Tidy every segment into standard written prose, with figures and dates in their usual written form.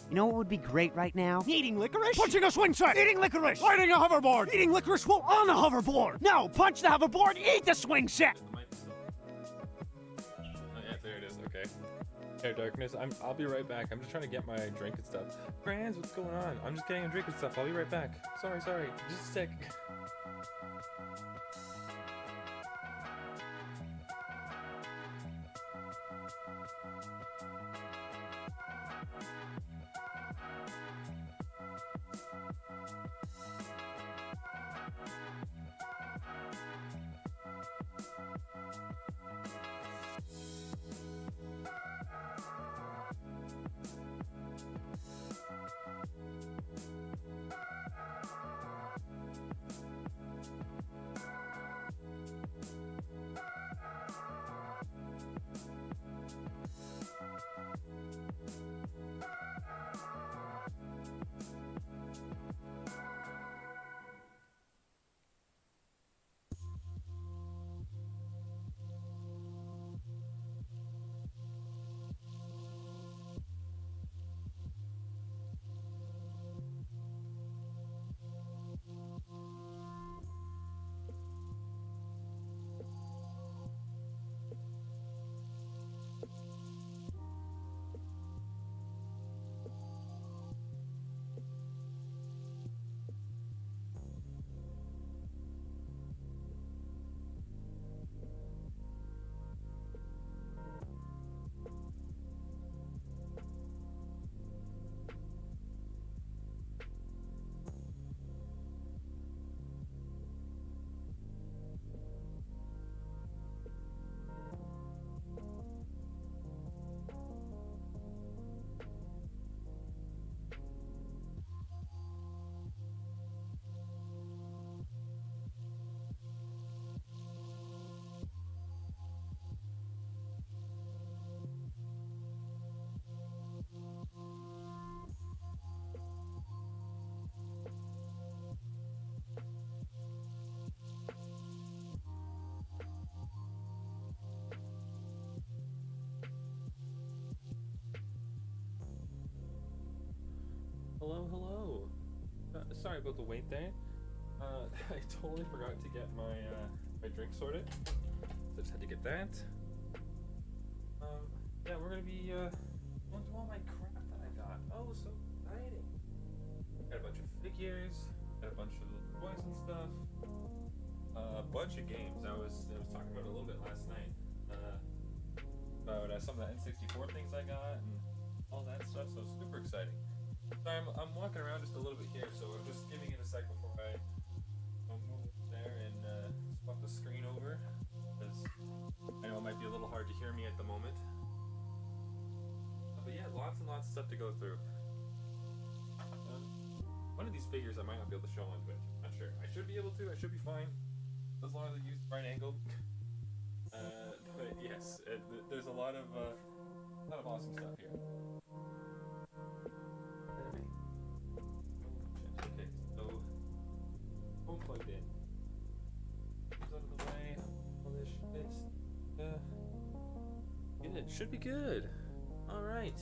You know what would be great right now? Eating licorice? Punching a swing set! Eating licorice! Riding a hoverboard! Eating licorice while on a hoverboard! No, punch the hoverboard, eat the swing set! Oh yeah, there it is, okay. Hey, Darkness, I'll be right back. I'm just trying to get my drink and stuff. Franz, what's going on? I'm just getting a drink and stuff. I'll be right back. Sorry, just a sec. Hello. Sorry about the wait there. I totally forgot to get my drink sorted. So I just had to get that. Yeah, we're gonna be going through all my crap that I got. Oh, so exciting! Got a bunch of figures, got a bunch of little toys and stuff, a bunch of games. I was talking about it a little bit last night. About some of the N64 things I got and all that stuff. So super exciting. So I'm walking around just a little bit here, so I'm just giving it a sec before I move there and swap the screen over, because I know it might be a little hard to hear me at the moment. But yeah, lots and lots of stuff to go through. One of these figures I might not be able to show on Twitch. Not sure. I should be able to. I should be fine, as long as I use the right angle. But yes, there's a lot of awesome stuff here. Okay, so phone plugged in. Out of the way. All this shit. Good. Should be good. All right.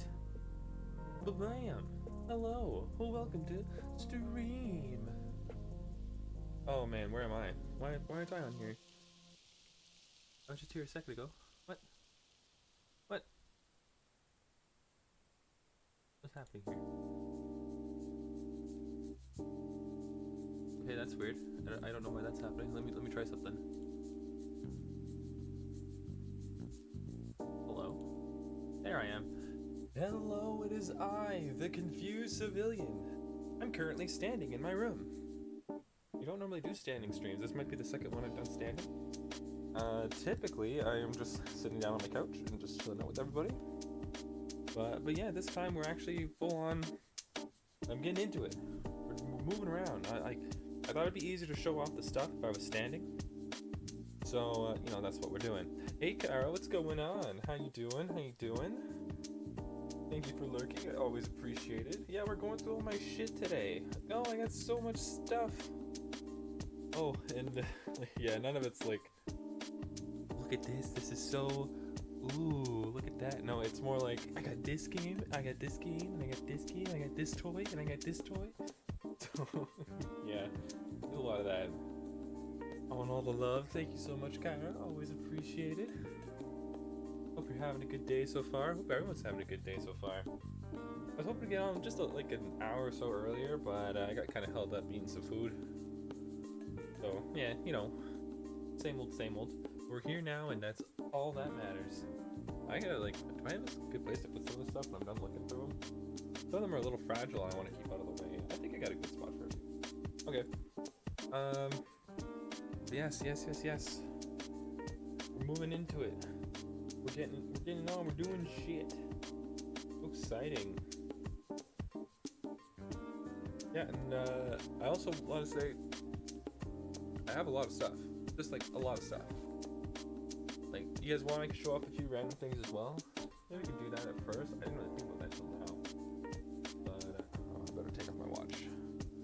Bam. Hello. Well, welcome to stream. Oh man, where am I? Why aren't I on here? I was just here a second ago. What? What's happening here? Okay, that's weird. I don't know why that's happening. Let me try something. Hello? There I am. Hello, it is I, the confused civilian. I'm currently standing in my room. You don't normally do standing streams. This might be the second one I've done standing. Typically, I am just sitting down on my couch and just chilling out with everybody. But yeah, this time we're actually full on. I'm getting into it. We're moving around. I thought it'd be easier to show off the stuff if I was standing. So, you know, that's what we're doing. Hey, Kara, what's going on? How you doing? Thank you for lurking. I always appreciate it. Yeah, we're going through all my shit today. Oh, I got so much stuff. Oh, and yeah, none of it's like, look at this. This is so Ooh, look at that. No, it's more like, I got this game, I got this game, and I got this game, I got this toy, and I got this toy. So, yeah, there's a lot of that. I want all the love. Thank you so much, Kyra. Always appreciate it. Hope you're having a good day so far. Hope everyone's having a good day so far. I was hoping to get on just like an hour or so earlier, but I got kind of held up eating some food. So, yeah, you know, same old, same old. We're here now, and that's all that matters. I gotta, like, do I have a good place to put some of this stuff when I'm done looking through them? Some of them are a little fragile, I want to keep out of the way. I think I got a good spot for it. Okay. Yes. We're moving into it. We're getting on, we're doing shit. So exciting. Yeah, and I also want to say, I have a lot of stuff. Just like a lot of stuff. Like, you guys want me to show off a few random things as well? Maybe we can do that at first. I didn't really think about that till now. But I better take off my watch.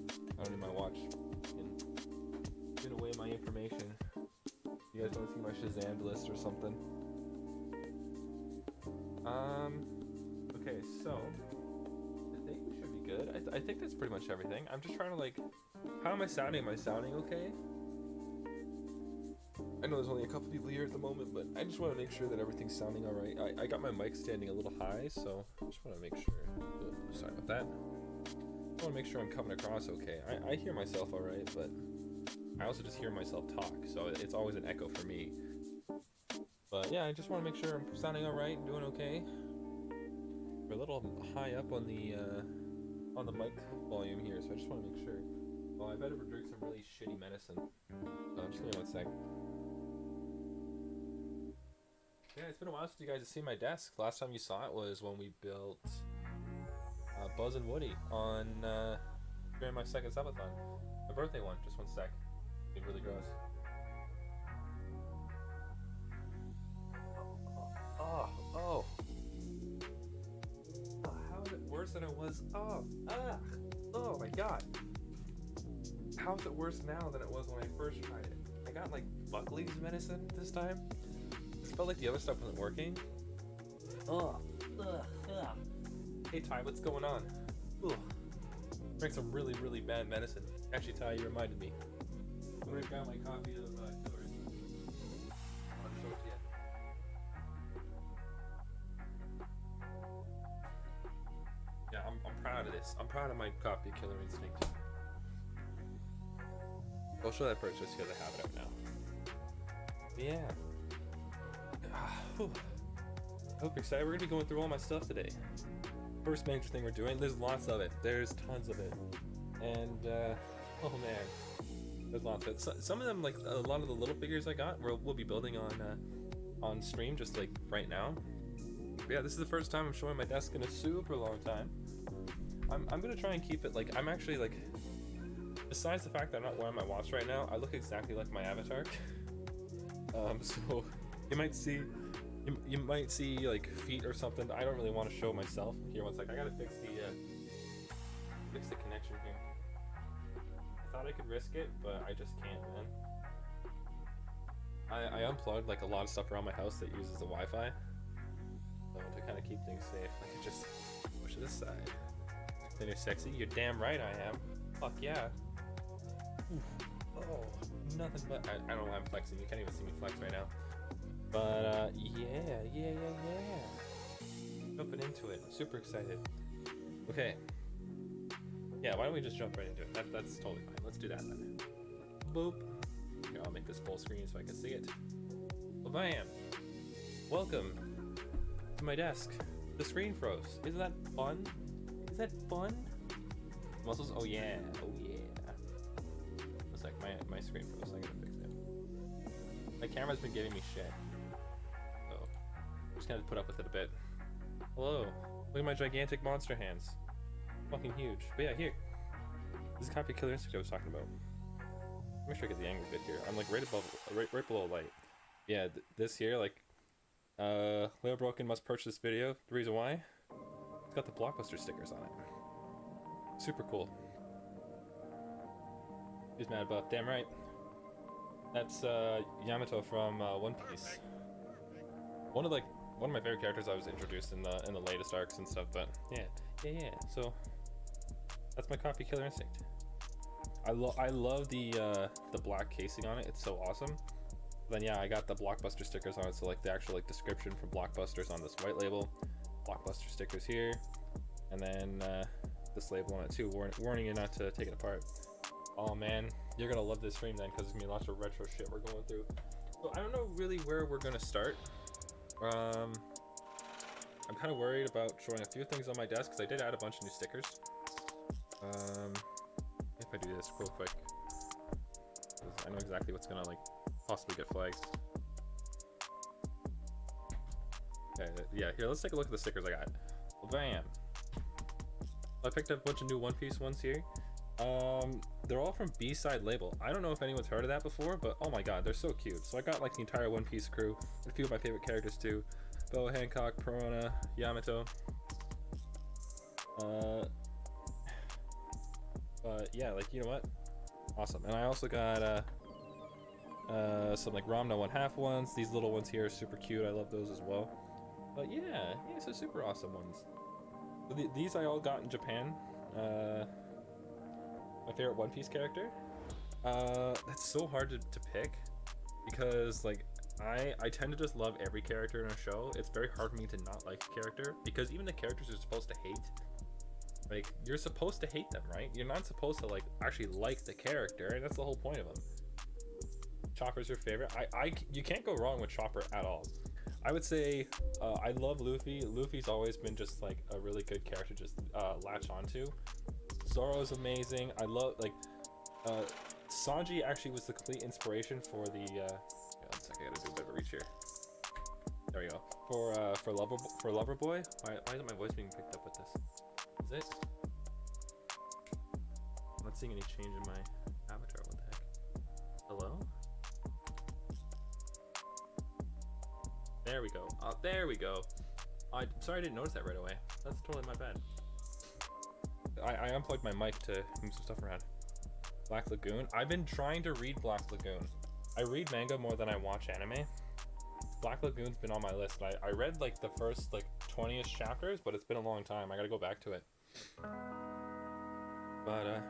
I don't need my watch. Giving away my information. You guys want to see my Shazam list or something? Okay, so I think we should be good. I think that's pretty much everything. I'm just trying to, like, how am I sounding? Am I sounding okay? I know there's only a couple people here at the moment, but I just want to make sure that everything's sounding alright. I got my mic standing a little high, so I just want to make sure. Sorry about that. I want to make sure I'm coming across okay. I hear myself alright, but I also just hear myself talk, so it's always an echo for me. But yeah, I just want to make sure I'm sounding alright and doing okay. We're a little high up on the mic volume here, so I just want to make sure. Well, I better drink some really shitty medicine. Just give me 1 sec. Yeah, it's been a while since you guys have seen my desk. Last time you saw it was when we built Buzz and Woody on during my second subathon. My birthday one. Just 1 sec. It's really gross. Oh. How is it worse than it was? Oh my god. How is it worse now than it was when I first tried it? I got like Buckley's medicine this time. It felt like the other stuff wasn't working. Hey Ty, what's going on? Drank some really, really bad medicine. Actually, Ty, you reminded me. I'm gonna grab my copy of Killer Instinct. I want to show it to you. Yeah, I'm proud of this. I'm proud of my copy of Killer Instinct. I'll show that first just because I have it out now. Yeah. I hope you're excited. We're going to be going through all my stuff today. First major thing we're doing, there's lots of it. There's tons of it. And, oh man. There's lots of it. So, some of them, like a lot of the little figures I got, we'll be building on stream just like right now. But yeah, this is the first time I'm showing my desk in a super long time. I'm going to try and keep it, like, I'm actually, like, besides the fact that I'm not wearing my watch right now, I look exactly like my avatar. So you might see like feet or something. I don't really want to show myself. Here, 1 sec. I gotta fix the connection here. I thought I could risk it, but I just can't, man. I unplugged like a lot of stuff around my house that uses the Wi-Fi, so to kind of keep things safe, I could just push it aside. Then you're sexy. You're damn right I am. Fuck yeah. Oof. Oh, nothing but I don't know. I'm flexing. You can't even see me flex right now. But yeah. Jumping into it. I'm super excited. Okay. Yeah, why don't we just jump right into it? That's totally fine. Let's do that then. Boop. Here, I'll make this full screen so I can see it. Bam. Welcome to my desk. The screen froze. Isn't that fun? Is that fun? Muscles? Oh yeah. Looks like my screen froze. I gotta fix it. My camera's been giving me shit. So I'm just gonna put up with it a bit. Hello. Look at my gigantic monster hands. Fucking huge. But yeah, here. This is copy Killer Instinct I was talking about. Make sure I get the angle good here. I'm like right above, right below light. Yeah, this here, like, Leo Broken must purchase this video. The reason why? It's got the Blockbuster stickers on it. Super cool. He's mad buff. Damn right. That's Yamato from One Piece. One one of my favorite characters I was introduced in the latest arcs and stuff. But yeah. So that's my copy, Killer Instinct. I love the black casing on it. It's so awesome. Then yeah, I got the Blockbuster stickers on it, so like the actual like description from Blockbusters on this white label, Blockbuster stickers here, and then this label on it too, warning you not to take it apart. Oh man, you're gonna love this stream then, because there's gonna be lots of retro shit we're going through. So I don't know really where we're gonna start. I'm kind of worried about showing a few things on my desk, because I did add a bunch of new stickers. If I do this real quick, 'cause I know exactly what's gonna like possibly get flagged. Okay, yeah, here, let's take a look at the stickers I got. Bam! I picked up a bunch of new One Piece ones here. They're all from B-Side Label. I don't know if anyone's heard of that before, but oh my god, they're so cute. So I got like the entire One Piece crew, and a few of my favorite characters too. Boa Hancock, Perona, Yamato. But yeah, like, you know what? Awesome. And I also got some like Ramna 1/2 ones. These little ones here are super cute. I love those as well. But yeah, so super awesome ones. So these I all got in Japan. My favorite One Piece character. That's so hard to pick, because like I tend to just love every character in a show. It's very hard for me to not like a character, because even the characters you're supposed to hate, like, you're supposed to hate them, right? You're not supposed to like actually like the character, and that's the whole point of them. Chopper's your favorite. You can't go wrong with Chopper at all. I would say I love Luffy. Luffy's always been just like a really good character to just latch onto. Zoro's amazing. I love like Sanji actually was the complete inspiration for the yeah, 1 second, I gotta do a bit of a reach here. There we go. For Lover Boy. Why isn't my voice being picked up with this? Is it? I'm not seeing any change in my avatar. What the heck? Hello? There we go. Oh, there we go. I'm sorry I didn't notice that right away. That's totally my bad. I unplugged my mic to move some stuff around. Black Lagoon. I've been trying to read Black Lagoon. I read manga more than I watch anime. Black Lagoon's been on my list. I read like the first like 20ish chapters, but it's been a long time. I gotta go back to it. But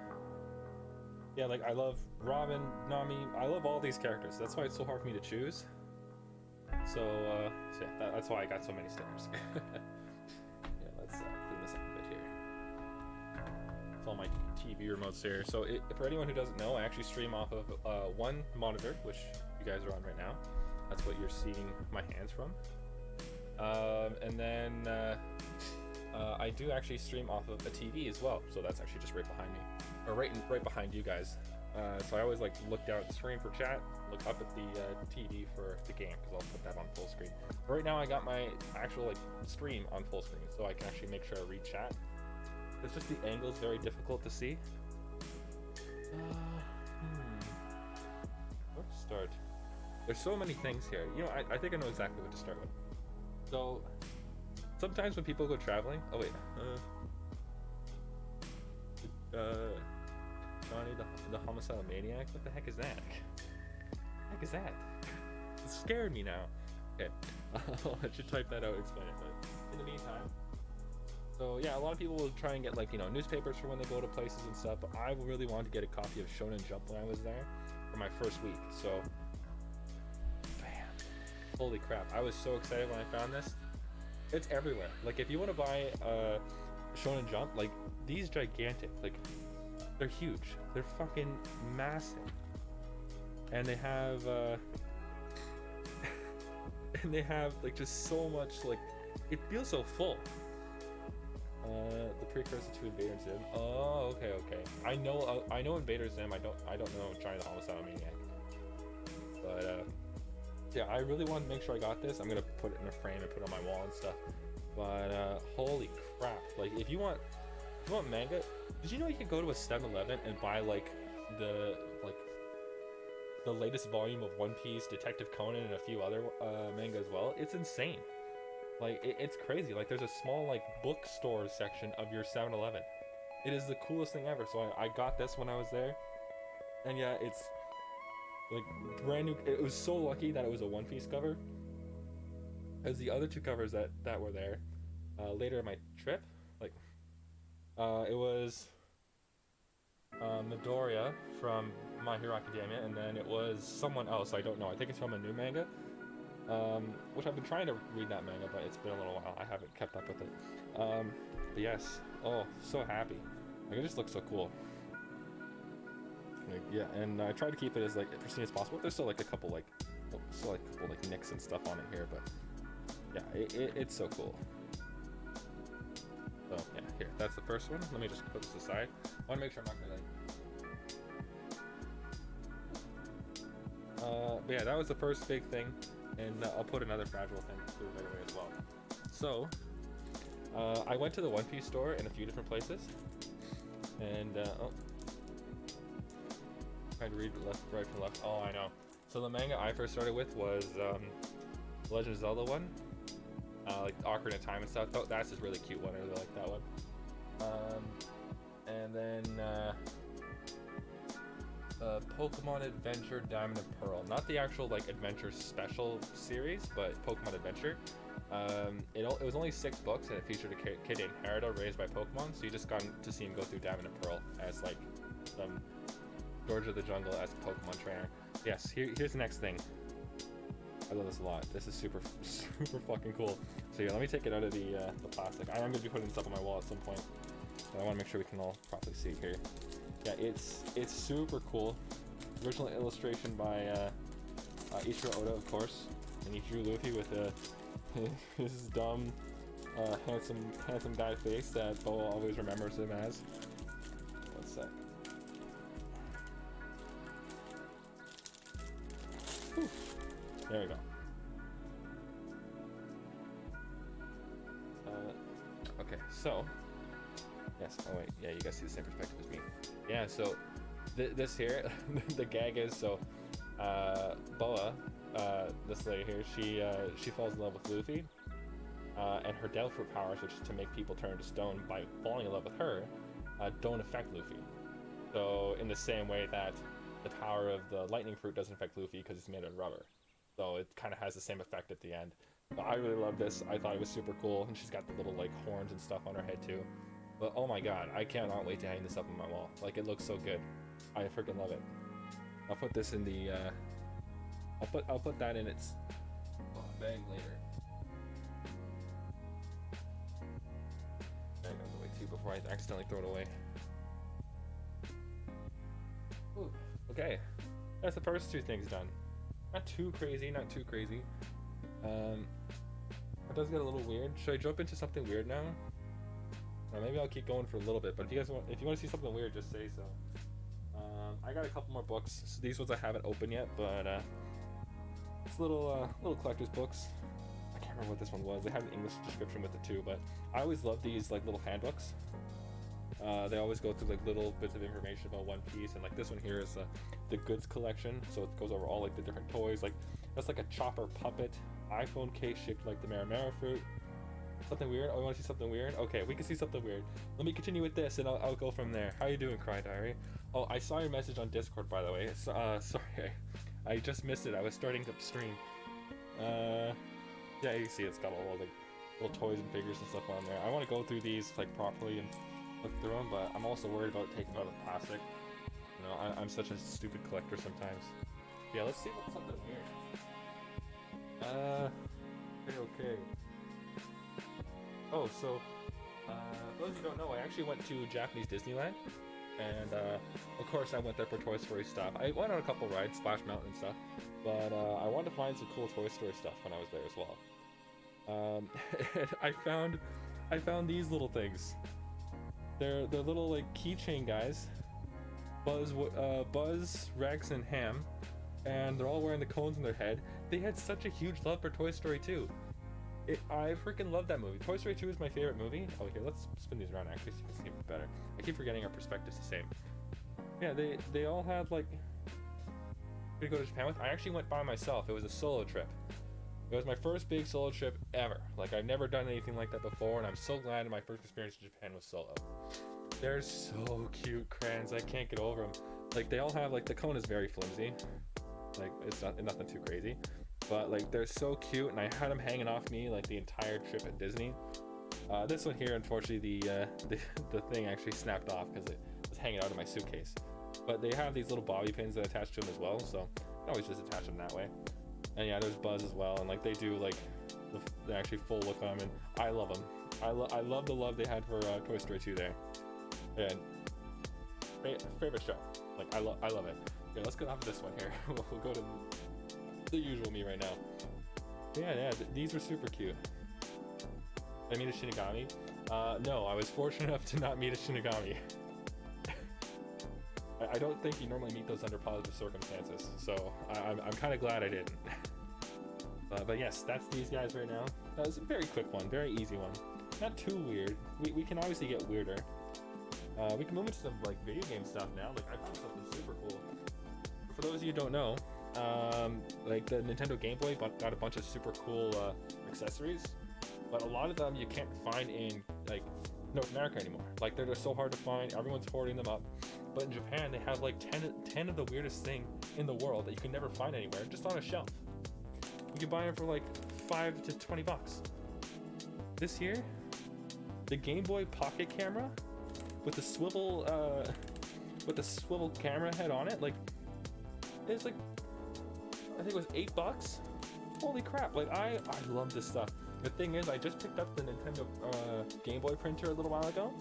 yeah, like I love Robin, Nami. I love all these characters. That's why it's so hard for me to choose. So yeah, that's why I got so many stickers. Yeah, let's clean this up a bit here. It's all my TV remotes here. So for anyone who doesn't know, I actually stream off of one monitor, which you guys are on right now. That's what you're seeing my hands from. And then I do actually stream off of a TV as well. So that's actually just right behind me, or right behind you guys. So I always like look down at the screen for chat, look up at the TV for the game, because I'll put that on full screen. But right now I got my actual like stream on full screen, so I can actually make sure I read chat. It's just the angle is very difficult to see. Where to start? There's so many things here. You know, I think I know exactly what to start with. So sometimes when people go traveling, oh wait, Johnny the homicidal maniac. What the heck is that? It scared me now. Okay, I'll let you type that out, explain it. But in the meantime, so yeah, a lot of people will try and get like, you know, newspapers for when they go to places and stuff. But I really wanted to get a copy of Shonen Jump when I was there for my first week. So, bam! Holy crap! I was so excited when I found this. It's everywhere. Like if you want to buy Shonen Jump, like these gigantic, like they're huge. They're fucking massive. And they have and they have like just so much, like it feels so full. The precursor to Invader Zim. Oh, okay. I know Invader Zim. I don't know Johnny the Homicidal Maniac. But yeah, I really wanted to make sure I got this. I'm gonna put it in a frame and put it on my wall and stuff. But holy crap! Like if you want manga, did you know you can go to a 7-Eleven and buy like the latest volume of One Piece, Detective Conan, and a few other manga as well? It's insane. Like it's crazy. Like there's a small like bookstore section of your 7-Eleven. It is the coolest thing ever. So I got this when I was there, and yeah, it's like brand new. It was so lucky that it was a One Piece cover. as the other two covers that were there later in my trip. Like, it was Midoriya from My Hero Academia, and then it was someone else. I don't know. I think it's from a new manga, which I've been trying to read that manga, but it's been a little while. I haven't kept up with it. But yes, oh, so happy. Like, it just looks so cool. Like, yeah, and I try to keep it as like pristine as possible. There's still like a couple like nicks and stuff on it here, but yeah, it's so cool. So yeah, here, that's the first one. Let me just put this aside. I want to make sure I'm not gonna but yeah, that was the first big thing, and I'll put another fragile thing through right away as well. So I went to the One Piece store in a few different places, and trying to read right from left. Oh, I know. So the manga I first started with was Legend of Zelda one, like Ocarina of Time and stuff. That's just really cute one. I really like that one. And then Pokemon Adventure Diamond and Pearl. Not the actual like Adventure Special series, but Pokemon Adventure. It was only 6 books, and it featured a kid named Harada raised by Pokemon. So you just got to see him go through Diamond and Pearl as like some George of the Jungle as a Pokemon trainer. Yes, here's the next thing. I love this a lot. This is super fucking cool. So yeah, let me take it out of the plastic. I am going to be putting this up on my wall at some point, but I want to make sure we can all properly see it here. Yeah, it's super cool. Original illustration by Ichiro Oda, of course, and he drew Luffy with his dumb, handsome guy face that Boa always remembers him as. One sec. Whew. There we go. Okay, so yes. Oh wait, yeah, you guys see the same perspective as me. Yeah, so this here, the gag is so Boa, this lady here, she falls in love with Luffy, and her Devil Fruit powers, which is to make people turn to stone by falling in love with her, don't affect Luffy. So in the same way that the power of the Lightning Fruit doesn't affect Luffy because it's made of rubber. So it kind of has the same effect at the end. But I really love this. I thought it was super cool, and she's got the little like horns and stuff on her head too. But oh my god, I cannot wait to hang this up on my wall. Like, it looks so good. I freaking love it. I'll put this in the I'll put that in its bag later. I gotta wait too before I accidentally throw it away. Ooh, okay, that's the first 2 things done. Not too crazy, not too crazy. It does get a little weird. Should I jump into something weird now? Or maybe I'll keep going for a little bit. But if you want to see something weird, just say so. I got a couple more books. So these ones I haven't opened yet, but it's little collector's books. I can't remember what this one was. They had an English description with it too. But I always love these like little handbooks. They always go through like little bits of information about One Piece, and like this one here is the goods collection, so it goes over all like the different toys. Like that's like a chopper puppet, iPhone case shaped like the Maramara fruit. Something weird? Oh, you want to see something weird? Okay, we can see something weird. Let me continue with this, and I'll go from there. How you doing, Cry Diary? Oh, I saw your message on Discord, by the way. Sorry, I just missed it. I was starting to stream. Yeah, you see it's got all like little toys and figures and stuff on there. I want to go through these like properly and look through them, but I'm also worried about taking out the plastic. You know, I'm such a stupid collector sometimes. Yeah, let's see what's something weird. Okay. Oh, so, for those who don't know, I actually went to Japanese Disneyland, and, of course I went there for Toy Story stuff. I went on a couple rides, Splash Mountain and stuff, but, I wanted to find some cool Toy Story stuff when I was there as well. And I found these little things. They're little, like, keychain guys. Buzz, Rex, and Ham, and they're all wearing the cones in their head. They had such a huge love for Toy Story 2. I freaking love that movie. Toy Story 2 is my favorite movie. Oh, here, let's spin these around actually so you can see it better. I keep forgetting our perspective's the same. Yeah, they all had like to go to Japan with. I actually went by myself. It was a solo trip. It was my first big solo trip ever. Like, I've never done anything like that before, and I'm so glad my first experience in Japan was solo. They're so cute, crayons. I can't get over them. Like, they all have like the cone is very flimsy. Like, it's nothing too crazy. but like they're so cute, and I had them hanging off me like the entire trip at Disney. This one here, unfortunately, the thing actually snapped off because it was hanging out of my suitcase. But they have these little bobby pins that attach to them as well, so you can always just attach them that way. And yeah, there's Buzz as well, and like they do like the actually full look on them, and I love them. I love the love they had for Toy Story 2 there. And favorite show, like I love it. Okay, let's get off of this one here. We'll go to the usual me right now. Yeah, these were super cute. Did I meet a Shinigami? No, I was fortunate enough to not meet a Shinigami. I don't think you normally meet those under positive circumstances, so I'm kind of glad I didn't. But yes, that's these guys right now. That was a very quick one, very easy one. Not too weird. We can obviously get weirder. We can move into some like video game stuff now. Like I found something super cool. For those of you who don't know, like the Nintendo Game Boy got a bunch of super cool accessories, but a lot of them you can't find in like North America anymore. Like they're just so hard to find. Everyone's hoarding them up. But in Japan, they have like 10 of the weirdest thing in the world that you can never find anywhere, just on a shelf. You can buy them for like $5 to $20. This year, the Game Boy Pocket camera with the swivel camera head on it, like it's like I think it was $8. Holy crap! Like I love this stuff. The thing is, I just picked up the Nintendo Game Boy printer a little while ago.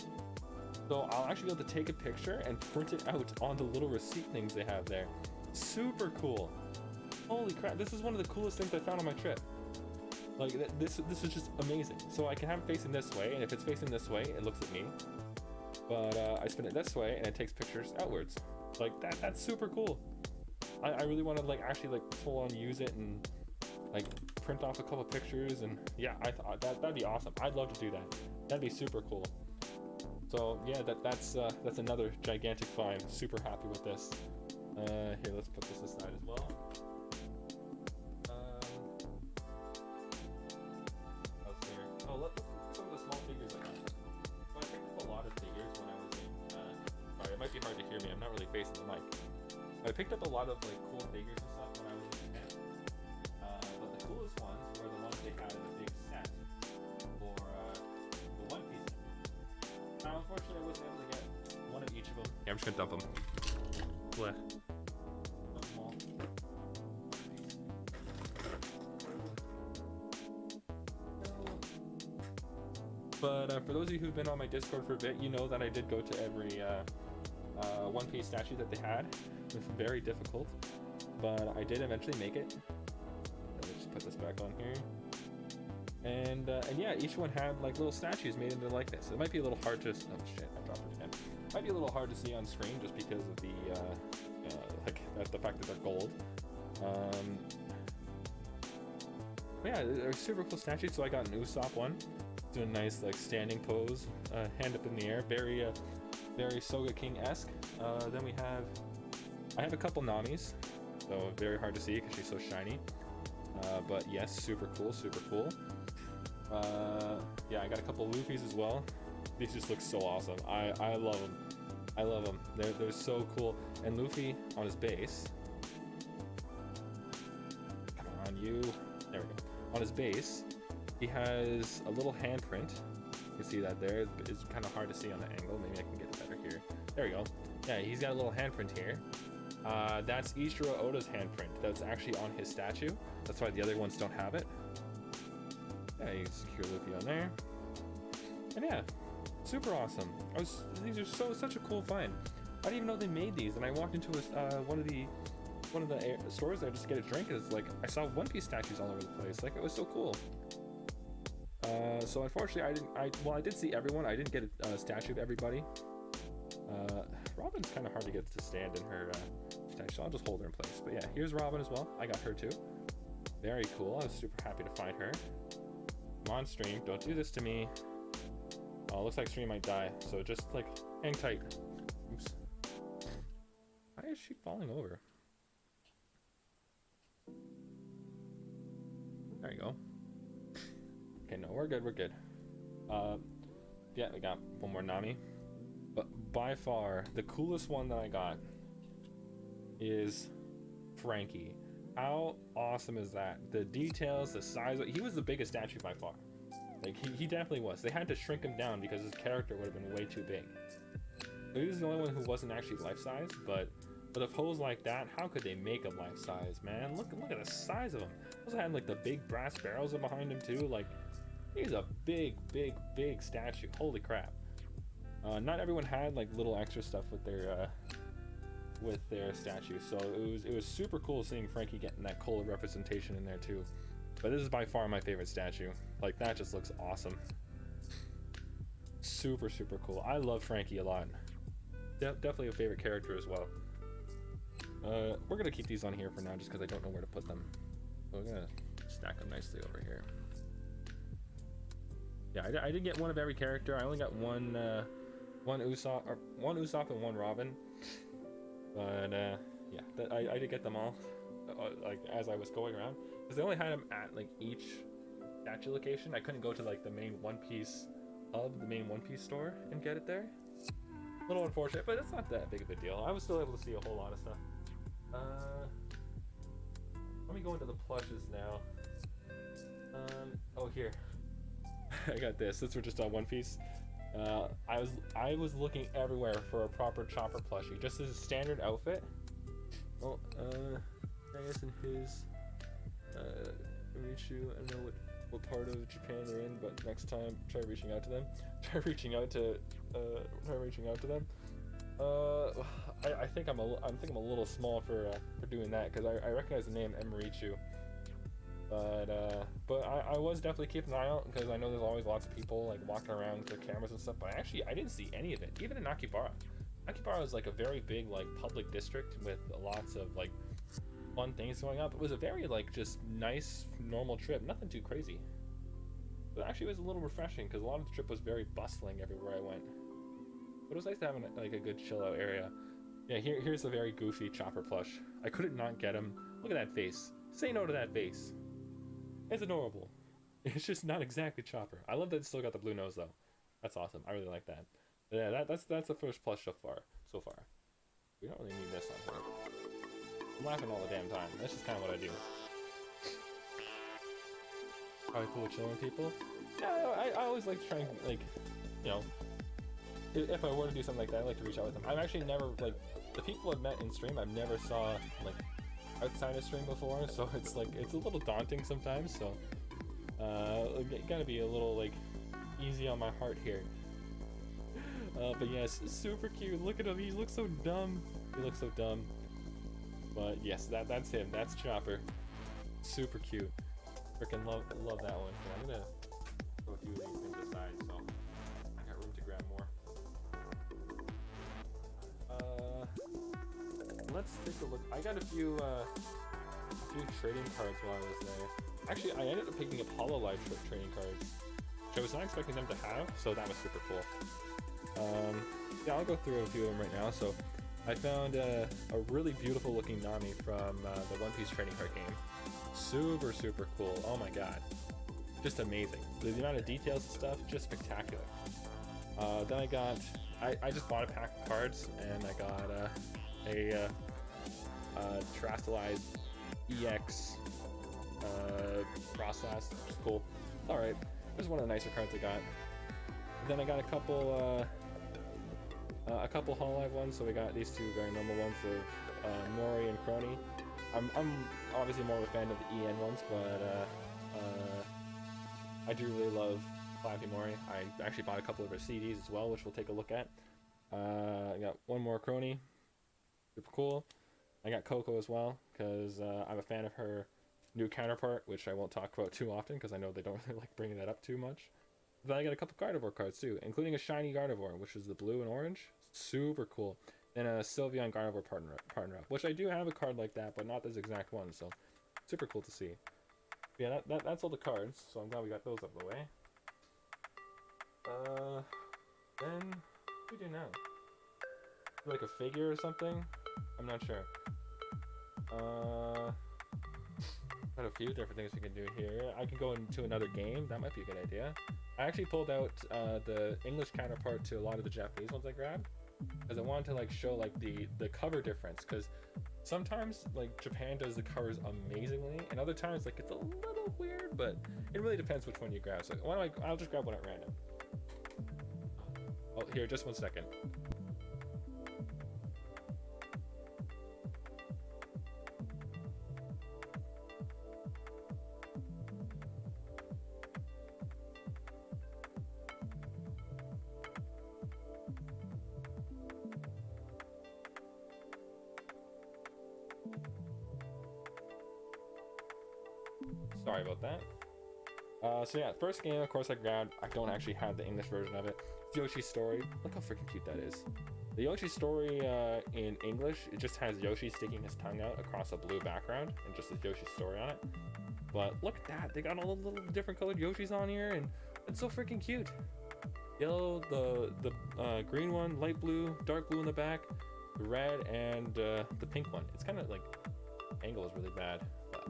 So I'll actually be able to take a picture and print it out on the little receipt things they have there. Super cool. Holy crap, this is one of the coolest things I found on my trip. Like this is just amazing. So I can have it facing this way, and if it's facing this way, it looks at me. But I spin it this way and it takes pictures outwards. Like that's super cool. I really want to like actually like full on use it and like print off a couple pictures, and yeah, I thought that'd be awesome. I'd love to do that. That'd be super cool. So yeah, that's another gigantic find. Super happy with this. Here, let's put this aside as well. Let's see here. Oh, look, some of the small figures I got. So I picked up a lot of figures when I was in. Sorry, it might be hard to hear me. I'm not really facing the mic. I picked up a lot of like cool figures and stuff when I was in Japan. But the coolest ones were the ones they had in a big set for the One Piece. Now, unfortunately, I wasn't able to get one of each of them. Yeah, I'm just gonna dump them. Blech. Dump them all. But for those of you who've been on my Discord for a bit, you know that I did go to every One Piece statue that they had. It was very difficult, but I did eventually make it. Let me just put this back on here. And yeah, each one had like little statues made into likeness. It might be a little hard to. Oh shit! I dropped it again. Might be a little hard to see on screen just because of the the fact that they're gold. Yeah, they're super cool statues. So I got an Usopp one, doing a nice like standing pose, hand up in the air, very Soga King-esque. Then I have a couple Namis, so very hard to see because she's so shiny. But yes, super cool. Yeah, I got a couple Luffys as well. These just look so awesome. I love them. They're so cool. And Luffy on his base. Come on, you. There we go. On his base, he has a little handprint. You can see that there. It's kind of hard to see on the angle. Maybe I can get it better here. There we go. Yeah, he's got a little handprint here. That's Ichiro Oda's handprint. That's actually on his statue. That's why the other ones don't have it. Yeah, you can secure Luffy on there. And yeah, super awesome. These are such a cool find. I didn't even know they made these, and I walked into one of the stores there just to get a drink, and it's like I saw One Piece statues all over the place. Like, it was so cool. So unfortunately, I did see everyone. I didn't get a statue of everybody. Robin's kind of hard to get to stand in her statue, so I'll just hold her in place. But yeah, here's Robin as well. I got her too. Very cool. I was super happy to find her. Come on, stream. Don't do this to me. Oh, looks like stream might die. So just like hang tight. Oops. Why is she falling over? There you go. Okay, no, we're good. Yeah, we got one more Nami. But by far, the coolest one that I got is Frankie. How awesome is that? The details, the size. He was the biggest statue by far. Like, he definitely was. They had to shrink him down because his character would have been way too big. He was the only one who wasn't actually life-size, but with a pose like that, how could they make him life-size, man? Look at the size of him. Also had like the big brass barrels behind him too. Like, he's a big statue. Holy crap. Not everyone had like little extra stuff with their statue, so it was super cool seeing Frankie getting that color representation in there too. But this is by far my favorite statue. Like, that just looks awesome. Super cool. I love Frankie a lot. Definitely a favorite character as well. We're gonna keep these on here for now just because I don't know where to put them. So we're gonna stack them nicely over here. Yeah, I didn't get one of every character. I only got one Usopp and one Robin. But yeah, I did get them all, like, as I was going around, because they only had them at like each statue location. I couldn't go to like the main One Piece hub, the main One Piece store, and get it there. A little unfortunate, but it's not that big of a deal. I was still able to see a whole lot of stuff. Let me go into the plushes now. Oh, here. I got this. Since we're just on One Piece, I was looking everywhere for a proper Chopper plushie, just as a standard outfit. Well, I guess in his Richu, I don't know what part of Japan they're in, but next time try reaching out to them. Try reaching out to them. I think I'm a little small for doing that, because I recognize the name Emirichu. But I was definitely keeping an eye out, because I know there's always lots of people like walking around with their cameras and stuff. But I didn't see any of it, even in Akihabara. Akihabara is like a very big like public district with lots of like fun things going on. It was a very like just nice normal trip, nothing too crazy. But actually, it was a little refreshing because a lot of the trip was very bustling everywhere I went. But it was nice to have like a good chill out area. Yeah, here's a very goofy Chopper plush. I couldn't not get him. Look at that face. Say no to that face. It's adorable. It's just not exactly Chopper. I love that it's still got the blue nose though. That's awesome. I really like that. But yeah, that's the first plush so far. We don't really need this on here. I'm laughing all the damn time. That's just kind of what I do. Probably cool chilling people. Yeah, I always like to try and, like, you know, if I were to do something like that, I like to reach out with them. I've actually never, like, the people I've met in stream, I've never saw, like, outside of stream before, so it's like, it's a little daunting sometimes, so gotta be a little like easy on my heart here. But yes, super cute. Look at him, he looks so dumb. But yes, that's him. That's Chopper. Super cute. Freaking love that one. So I'm gonna throw a few of these things aside, so I got room to grab more. Let's take a look. I got a few trading cards while I was there. Actually, I ended up picking up Hololive trading cards, which I was not expecting them to have, so that was super cool. Yeah, I'll go through a few of them right now. So I found a really beautiful looking Nami from the One Piece trading card game. Super cool. Oh my god, just amazing. The amount of details and stuff, just spectacular. Then I just bought a pack of cards, and I got a Terastallized EX Frostlass, which is cool. Alright, this is one of the nicer cards I got. Then I got a couple Hololive ones, so we got these two very normal ones of Mori and Crony. I'm obviously more of a fan of the EN ones, but I do really love Flappy Mori. I actually bought a couple of her CDs as well, which we'll take a look at. I got one more Crony. Super cool. I got Coco as well, because I'm a fan of her new counterpart, which I won't talk about too often, because I know they don't really like bringing that up too much. Then I got a couple Gardevoir cards too, including a shiny Gardevoir, which is the blue and orange. Super cool. And a Sylveon Gardevoir partner up, which I do have a card like that, but not this exact one, so super cool to see. Yeah, that's all the cards, so I'm glad we got those out of the way. Then what do we do now? Like a figure or something? I'm not sure. Got a few different things we can do here. I can go into another game. That might be a good idea. I actually pulled out the English counterpart to a lot of the Japanese ones I grabbed. because I wanted to like show like the cover difference, because sometimes like Japan does the covers amazingly, and other times like it's a little weird, but it really depends which one you grab. So why don't I'll just grab one at random. Oh, here, just 1 second. Sorry about that. So yeah, first game, of course, I grabbed. I don't actually have the English version of it. It's Yoshi's Story. Look how freaking cute that is. The Yoshi Story in English, it just has Yoshi sticking his tongue out across a blue background and just says Yoshi's Story on it. But look at that, they got all the little different colored Yoshis on here, and it's so freaking cute. Yellow, the green one, light blue, dark blue in the back, the red, and the pink one. It's kind of like angle is really bad.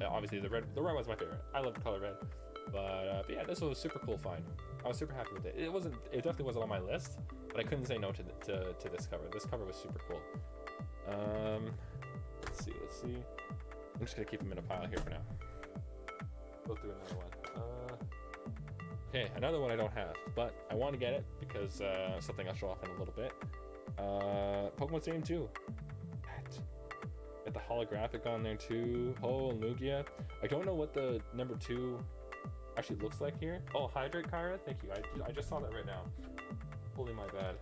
Obviously the red was my favorite. I love the color red. But yeah, this was a super cool find. I was super happy with it. It definitely wasn't on my list, but I couldn't say no to this cover. This cover was super cool. Let's see. I'm just gonna keep them in a pile here for now. Go through another one. Okay, another one I don't have, but I want to get it because something I'll show off in a little bit. Pokemon Stadium 2. Got the holographic on there too. Oh, Lugia. I don't know what the number 2 actually looks like here. Oh, Hydrate Kyra. Thank you. I just saw that right now. Holy my bad.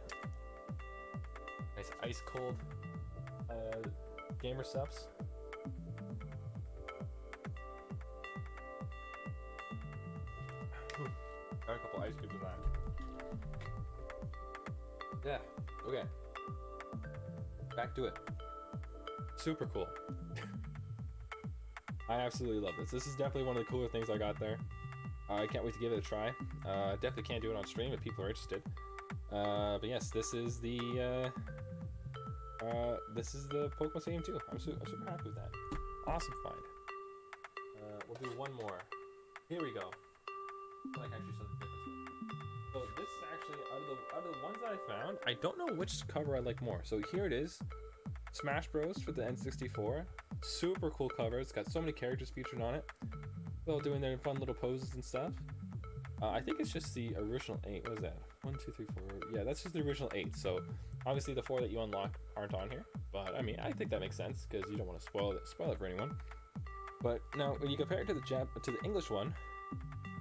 Nice ice cold gamer subs. Got a couple ice cubes in that. Yeah. Okay. Back to it. Super cool. I absolutely love this. This is definitely one of the cooler things I got there. I can't wait to give it a try. Definitely can't do it on stream if people are interested. But yes, this is the Pokemon Stadium 2. I'm super happy with that. Awesome find. We'll do one more. Here we go. I can actually show the difference. So this is actually out of the ones that I found, I don't know which cover I like more. So here it is. Smash Bros for the N64. Super cool cover. It's got so many characters featured on it. They're all doing their fun little poses and stuff. I think it's just the original 8. What is that? 1, 2, 3, 4. Yeah, that's just the original 8. So obviously the 4 that you unlock aren't on here. But I mean, I think that makes sense because you don't want to spoil it for anyone. But now when you compare it to the English one,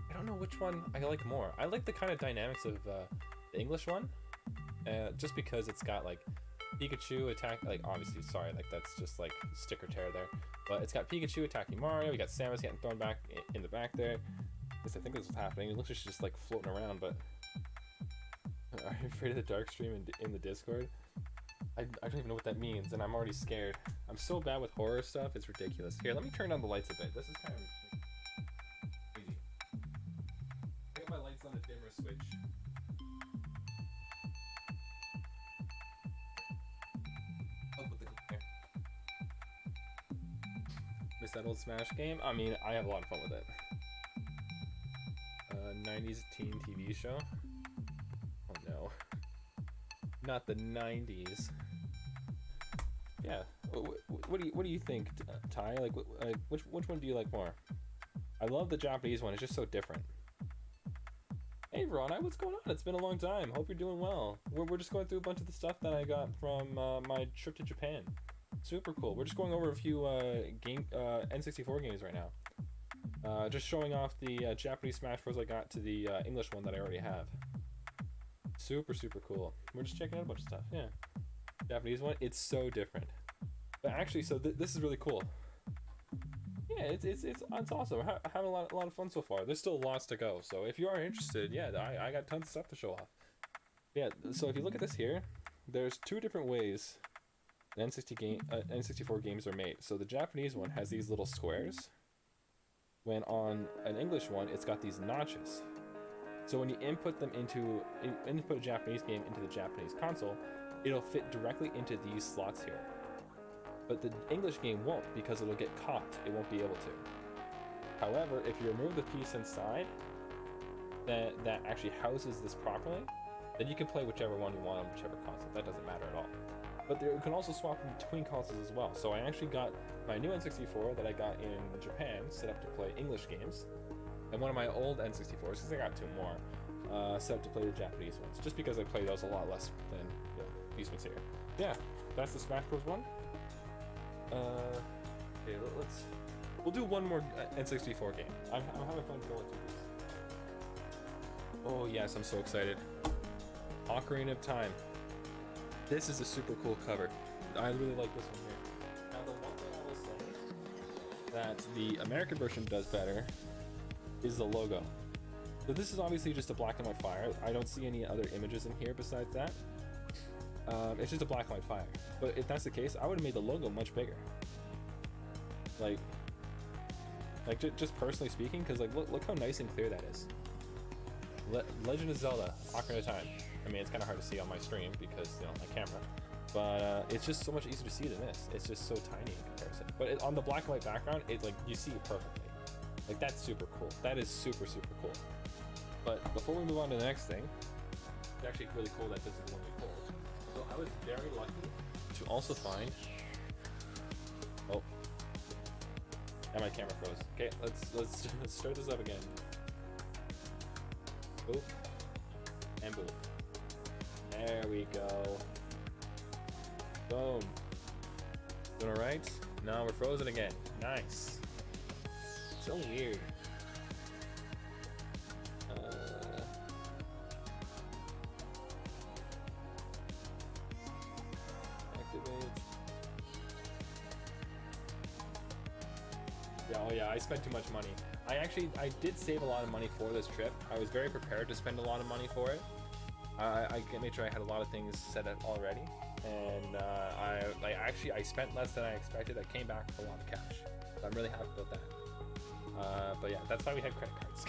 I don't know which one I like more. I like the kind of dynamics of the English one, just because it's got like Pikachu attack, like obviously, sorry, like that's just like sticker tear there, but it's got Pikachu attacking Mario. We got Samus getting thrown back in the back there. I think this is happening. It looks like she's just like floating around. But are you afraid of the dark stream in the Discord? I don't even know what that means, and I'm already scared. I'm so bad with horror stuff. It's ridiculous. Here, let me turn down the lights a bit. This is kind of crazy. I got my lights on a dimmer switch. Miss that old Smash game? I mean, I have a lot of fun with it. 90s teen TV show? Oh no. Not the 90s. Yeah. What do you think, Ty? Like, which one do you like more? I love the Japanese one. It's just so different. Hey, Ron, what's going on? It's been a long time. Hope you're doing well. We're just going through a bunch of the stuff that I got from my trip to Japan. Super cool. We're just going over a few N64 games right now. Just showing off the Japanese Smash Bros. I got to the English one that I already have. Super cool. We're just checking out a bunch of stuff. Yeah. Japanese one, it's so different. But actually, so this is really cool. Yeah, it's awesome. I'm having a lot of fun so far. There's still lots to go. So if you are interested, yeah, I got tons of stuff to show off. Yeah. So if you look at this here, there's 2 different ways the N64 games are made. So the Japanese one has these little squares, when on an English one it's got these notches. So when you input a Japanese game into the Japanese console, it'll fit directly into these slots here. But the English game won't, because it'll get caught. It won't be able to. However, if you remove the piece inside that actually houses this properly, then you can play whichever one you want on whichever console. That doesn't matter at all. But you can also swap in between consoles as well. So I actually got my new N64 that I got in Japan set up to play English games, and one of my old N64s, because I got 2 more, set up to play the Japanese ones, just because I play those a lot less than these ones here. Yeah, that's the Smash Bros. One. Okay, we'll do one more N64 game. I'm having fun going through these. Oh yes, I'm so excited. Ocarina of Time. This is a super cool cover. I really like this one here. Now the one thing I will say that the American version does better is the logo. So this is obviously just a black and white fire. I don't see any other images in here besides that. It's just a black and white fire. But if that's the case, I would have made the logo much bigger. Like just personally speaking, because like look how nice and clear that is. Legend of Zelda: Ocarina of Time. I mean, it's kind of hard to see on my stream because my camera, but it's just so much easier to see than this. It's just so tiny in comparison. But on the black and white background, it like you see it perfectly. Like that's super cool. That is super cool. But before we move on to the next thing, it's actually really cool that this is the one we pulled. So I was very lucky to also find. Oh, and my camera froze. Okay, let's start this up again. Boop and boop. There we go. Boom. Doing alright? No, we're frozen again. Nice. So weird. Activate. Yeah, oh yeah, I spent too much money. I did save a lot of money for this trip. I was very prepared to spend a lot of money for it. I made sure I had a lot of things set up already, and I spent less than I expected. I came back with a lot of cash. So I'm really happy about that. But yeah, that's why we have credit cards.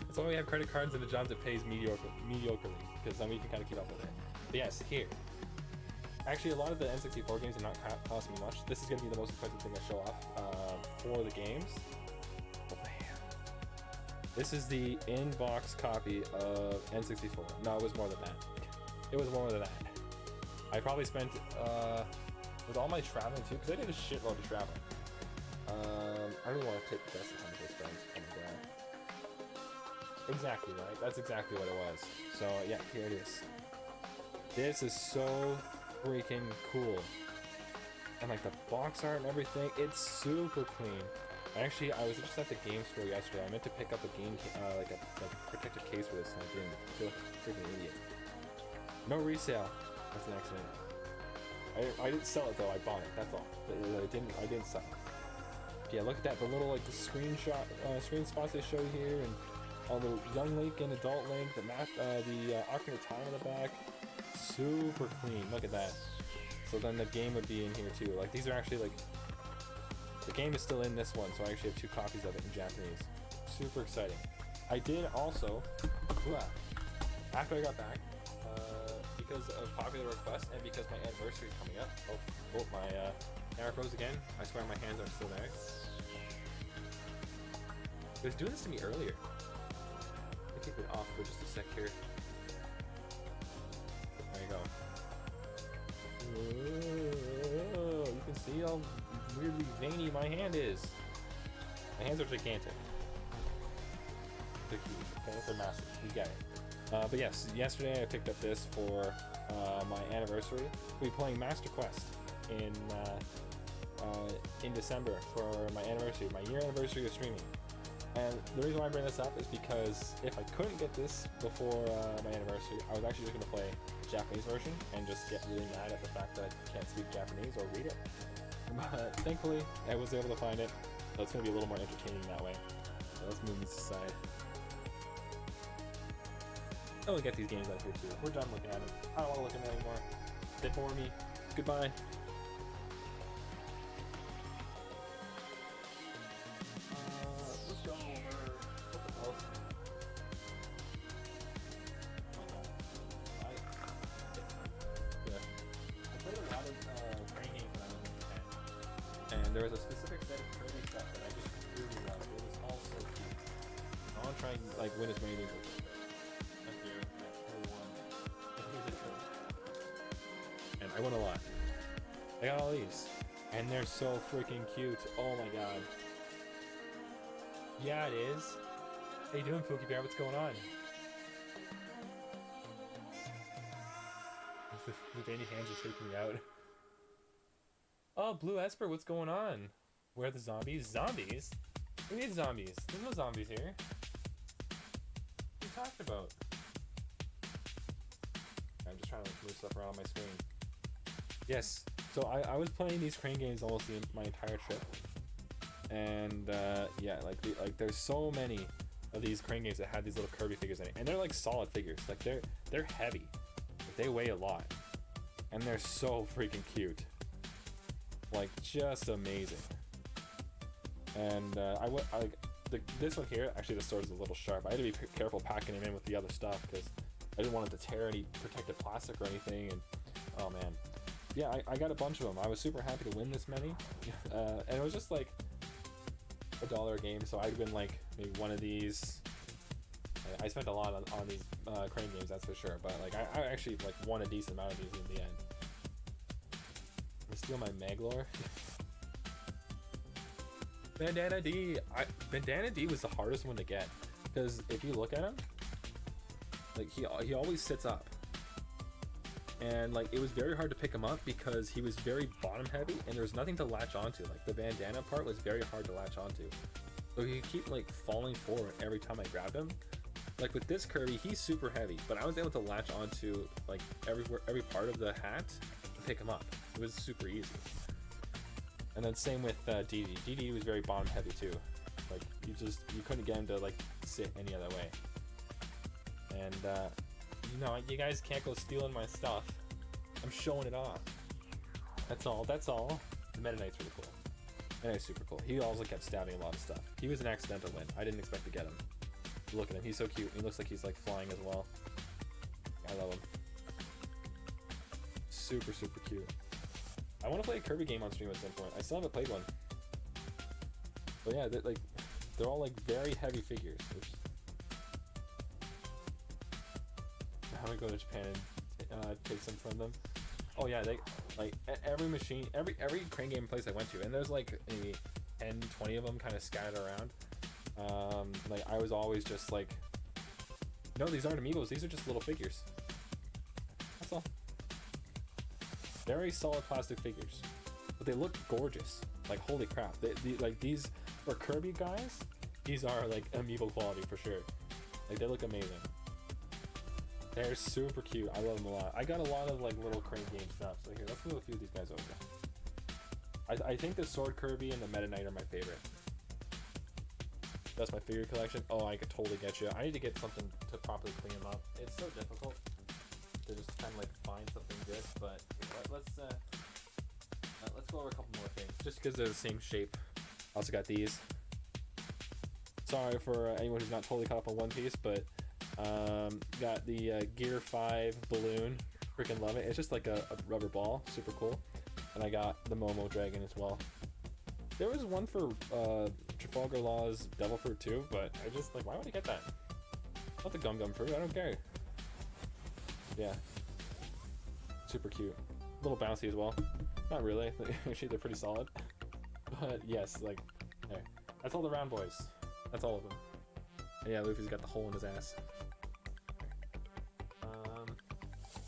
That's why we have credit cards and a job that pays mediocrely, because then we can kind of keep up with it. But yes, here. Actually, a lot of the N64 games do not cost me much. This is going to be the most expensive thing I show off for the games. Oh man. This is the in-box copy of N64. No, it was more than that. It was more than that. I probably spent, with all my traveling too, because I did a shitload of traveling. I really want to take the best of some of those friends. Oh my god. Exactly right. That's exactly what it was. So yeah, here it is. This is so freaking cool. And like the box art and everything, it's super clean. Actually, I was just at the game store yesterday. I meant to pick up a game, like a protective case for this, and I didn't. I feel like a freaking idiot. No resale. That's an accident. I didn't sell it though. I bought it. That's all. I didn't sell it. Yeah, look at that. The little like the screen spots they show here, and all the young Link and adult Link. The map, the Ocarina of Time in the back. Super clean. Look at that. So then the game would be in here too. Like these are actually like. The game is still in this one, so I actually have 2 copies of it in Japanese. Super exciting. I did also, after I got back, because of popular request and because my anniversary is coming up. Oh, my camera froze again. I swear my hands are still there. It was doing this to me earlier. Let me keep it off for just a sec here. There you go. Whoa, you can see how weirdly veiny my hand is. My hands are gigantic. They're huge, okay? They're massive. You get it. But yes, yesterday I picked up this for my anniversary. We'll be playing Master Quest in December for my anniversary, my year anniversary of streaming. And the reason why I bring this up is because if I couldn't get this before my anniversary, I was actually just going to play the Japanese version and just get really mad at the fact that I can't speak Japanese or read it. But thankfully, I was able to find it, so it's going to be a little more entertaining that way. So let's move this aside. Oh, we got these games out here too. We're done looking at them. I don't want to look at them anymore. They bore me. Goodbye. Let's go over something else. I played a lot of brain games when I was in Japan. And there was a specific set of Kirby stuff that I just really loved. It was all so cute. I want to try and like win as many games as I can. I won a lot. I got all these. And they're so freaking cute. Oh my god. Yeah, it is. How you doing, Pookie Bear? What's going on? The veiny hands are taking me out. Oh, Blue Esper, what's going on? Where are the zombies? Zombies? We need zombies. There's no zombies here. What are you talking about? I'm just trying to move stuff around on my screen. Yes, so I was playing these crane games almost my entire trip. And yeah, like there's so many of these crane games that have these little Kirby figures in it. And they're like solid figures. Like they're heavy. Like, they weigh a lot. And they're so freaking cute. Like just amazing. And this one here, actually the sword's a little sharp. I had to be careful packing him in with the other stuff because I didn't want it to tear any protective plastic or anything. And oh man, yeah, I got a bunch of them. I was super happy to win this many, and it was just like $1 a game. So I'd win like maybe one of these. I spent a lot on these crane games, that's for sure. But like I actually like won a decent amount of these in the end. Steal my Maglor. Bandana D. Bandana D was the hardest one to get because if you look at him, like he always sits up, and like it was very hard to pick him up because he was very bottom heavy and there was nothing to latch onto. Like the bandana part was very hard to latch onto, so he keep like falling forward every time I grabbed him. Like with this Kirby, he's super heavy, but I was able to latch onto like every part of the hat to pick him up. It was super easy. And then same with DD. DD was very bottom heavy too. Like you couldn't get him to like sit any other way. And you know, you guys can't go stealing my stuff. I'm showing it off. That's all. The Meta Knight's really cool. Meta Knight's super cool. He also kept stabbing a lot of stuff. He was an accidental win. I didn't expect to get him. Look at him. He's so cute. He looks like he's like flying as well. I love him. Super, super cute. I want to play a Kirby game on stream at some point. I still haven't played one. But yeah, they're all like very heavy figures. I'm gonna go to Japan and take some from them. Oh yeah, they like every machine, every crane game place I went to, and there's like maybe 10, 20 of them kind of scattered around. Like I was always just like, no, these aren't amiibos. These are just little figures. That's all. Very solid plastic figures, but they look gorgeous. Like holy crap! Like these for Kirby guys, these are like amiibo quality for sure. Like they look amazing. They're super cute. I love them a lot. I got a lot of like little crane game stuff. So here, let's move a few of these guys over. I think the Sword Kirby and the Meta Knight are my favorite. That's my figure collection. Oh, I could totally get you. I need to get something to properly clean them up. It's so difficult to just kind of like find something good. But let's go over a couple more things, just because they're the same shape. Also got these. Sorry for anyone who's not totally caught up on One Piece, but got the Gear 5 balloon. Freaking love it. It's just like a rubber ball. Super cool. And I got the Momo Dragon as well. There was one for Trafalgar Law's Devil Fruit too, but I just like, why would I get that? Not the Gum Gum Fruit. I don't care. Yeah. Super cute. A little bouncy as well. Not really. Actually, they're pretty solid. But yes, like, there. That's all the round boys. That's all of them. And yeah, Luffy's got the hole in his ass.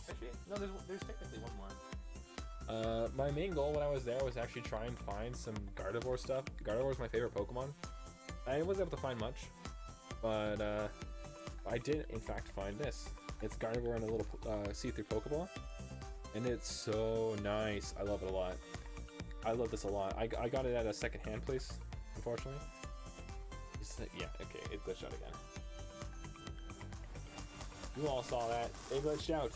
Actually, no, there's technically one more. My main goal when I was there was actually try and find some Gardevoir stuff. Gardevoir is my favorite Pokemon. I wasn't able to find much, but I did in fact find this. It's Gardevoir in a little see-through Pokeball, and it's so nice. I love it a lot. I love this a lot. I got it at a second-hand place, unfortunately. Yeah, okay, it glitched out again. You all saw that. It glitched out.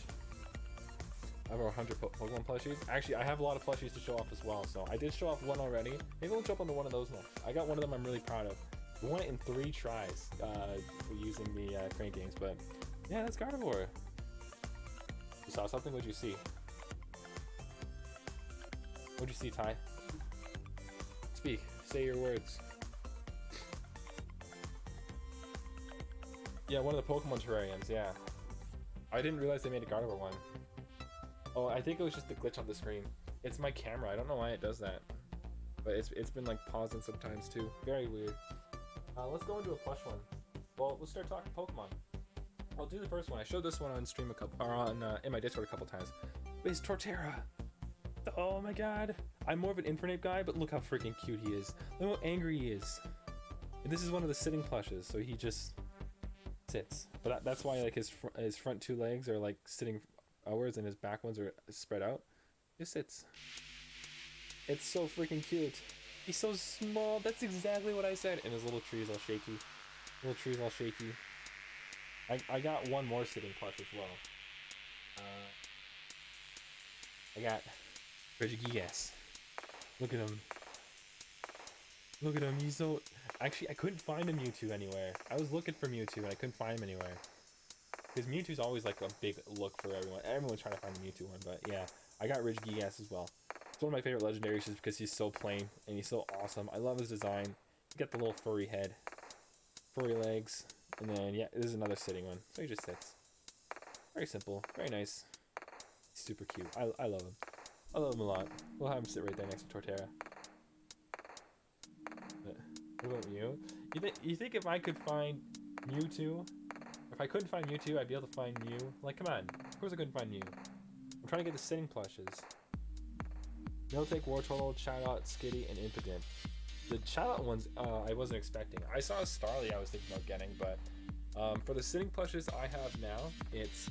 I have over 100 Pokemon plushies. Actually, I have a lot of plushies to show off as well, so I did show off one already. Maybe we'll jump onto one of those next. I got one of them I'm really proud of. We won it in 3 tries using the crane games, but yeah, that's Gardevoir. You saw something? What'd you see? What'd you see, Ty? Speak. Say your words. Yeah, one of the Pokemon terrariums, yeah. I didn't realize they made a Gardevoir one. Oh, I think it was just the glitch on the screen. It's my camera. I don't know why it does that. But it's been like pausing sometimes too. Very weird. Let's go into a plush one. Well, let's start talking Pokemon. I'll do the first one. I showed this one on stream in my Discord a couple times. But it's Torterra. Oh my god. I'm more of an Infernape guy, but look how freaking cute he is. Look how angry he is. And this is one of the sitting plushes, so he just sits. But that's why like his front two legs are like sitting outwards and his back ones are spread out. He just sits. It's so freaking cute. He's so small. That's exactly what I said. And his little tree's all shaky. Little tree's all shaky. I got one more sitting plush as well. I got Regigigas. Look at him. Look at him. He's so... Actually, I couldn't find a Mewtwo anywhere. I was looking for Mewtwo and I couldn't find him anywhere. Because Mewtwo's always like a big look for everyone. Everyone's trying to find a Mewtwo one, but yeah. I got Regigigas as well. It's one of my favorite legendaries just because he's so plain and he's so awesome. I love his design. You get the little furry head, furry legs, and then yeah, this is another sitting one. So he just sits. Very simple, very nice. Super cute. I love him. I love him a lot. We'll have him sit right there next to Torterra. But what about you? You think if I could find Mewtwo, if I couldn't find Mewtwo, I'd be able to find Mew? Like, come on. Of course I couldn't find Mew. I'm trying to get the sitting plushes. Miltank, Wartortle, Chatot, Skitty, and Impidimp. The Chatot ones, I wasn't expecting. I saw a Starly I was thinking about getting, but for the sitting plushes I have now, it's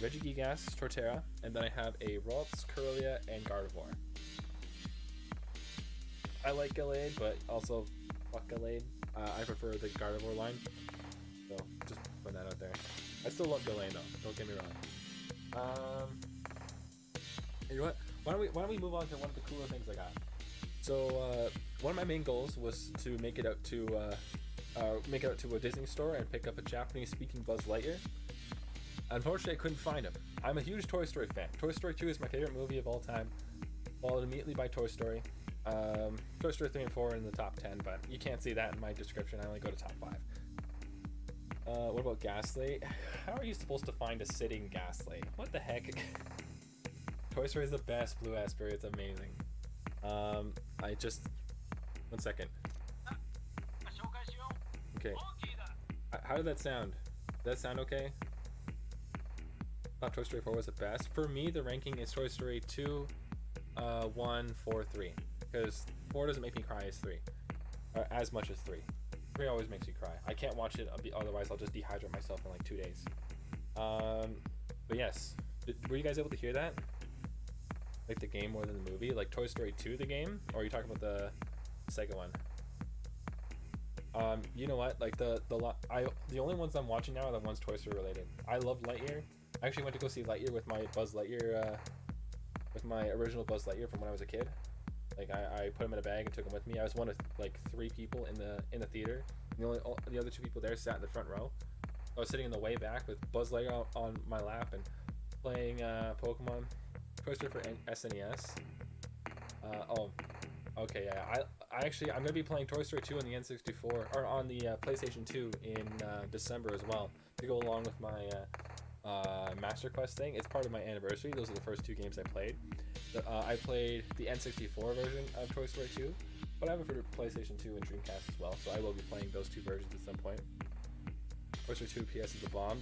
Regigigas, Torterra, and then I have a Ralts, Kirlia, and Gardevoir. I like Gallade, but also fuck Gallade. I prefer the Gardevoir line, so just put that out there. I still love Gallade though, don't get me wrong. You know what? Why don't we move on to one of the cooler things I got? So one of my main goals was to make it out to a Disney store and pick up a Japanese-speaking Buzz Lightyear. Unfortunately, I couldn't find him. I'm a huge Toy Story fan. Toy Story 2 is my favorite movie of all time, followed immediately by Toy Story. Toy Story 3 and 4 are in the top 10, but you can't see that in my description. I only go to top 5. What about Ghastly? How are you supposed to find a sitting Ghastly? What the heck? Toy Story is the best Blue Raspberry. It's amazing. I just... One second. Okay. How did that sound? Did that sound okay? I thought Toy Story 4 was the best. For me, the ranking is Toy Story 2, 1, 4, 3. Because 4 doesn't make me cry as 3. Or as much as 3. 3 always makes me cry. I can't watch it, otherwise I'll just dehydrate myself in like 2 days. But yes. Were you guys able to hear that? Like the game more than the movie? Like Toy Story 2 the game? Or are you talking about the second one? You know what? Like the only ones I'm watching now are the ones Toy Story related. I love Lightyear. I actually went to go see Lightyear with my Buzz Lightyear, with my original Buzz Lightyear from when I was a kid. Like I put him in a bag and took him with me. I was one of like 3 people in the theater. The other 2 people there sat in the front row. I was sitting in the way back with Buzz Lightyear on my lap and playing Pokemon. Toy Story for SNES. Oh, okay, yeah. I'm gonna be playing Toy Story 2 on the N64 or on the PlayStation 2 in December as well to go along with my Master Quest thing. It's part of my anniversary. Those are the first 2 games I played. I played the N64 version of Toy Story 2, but I have it for PlayStation 2 and Dreamcast as well, so I will be playing those 2 versions at some point. Toy Story 2 PS is the bomb.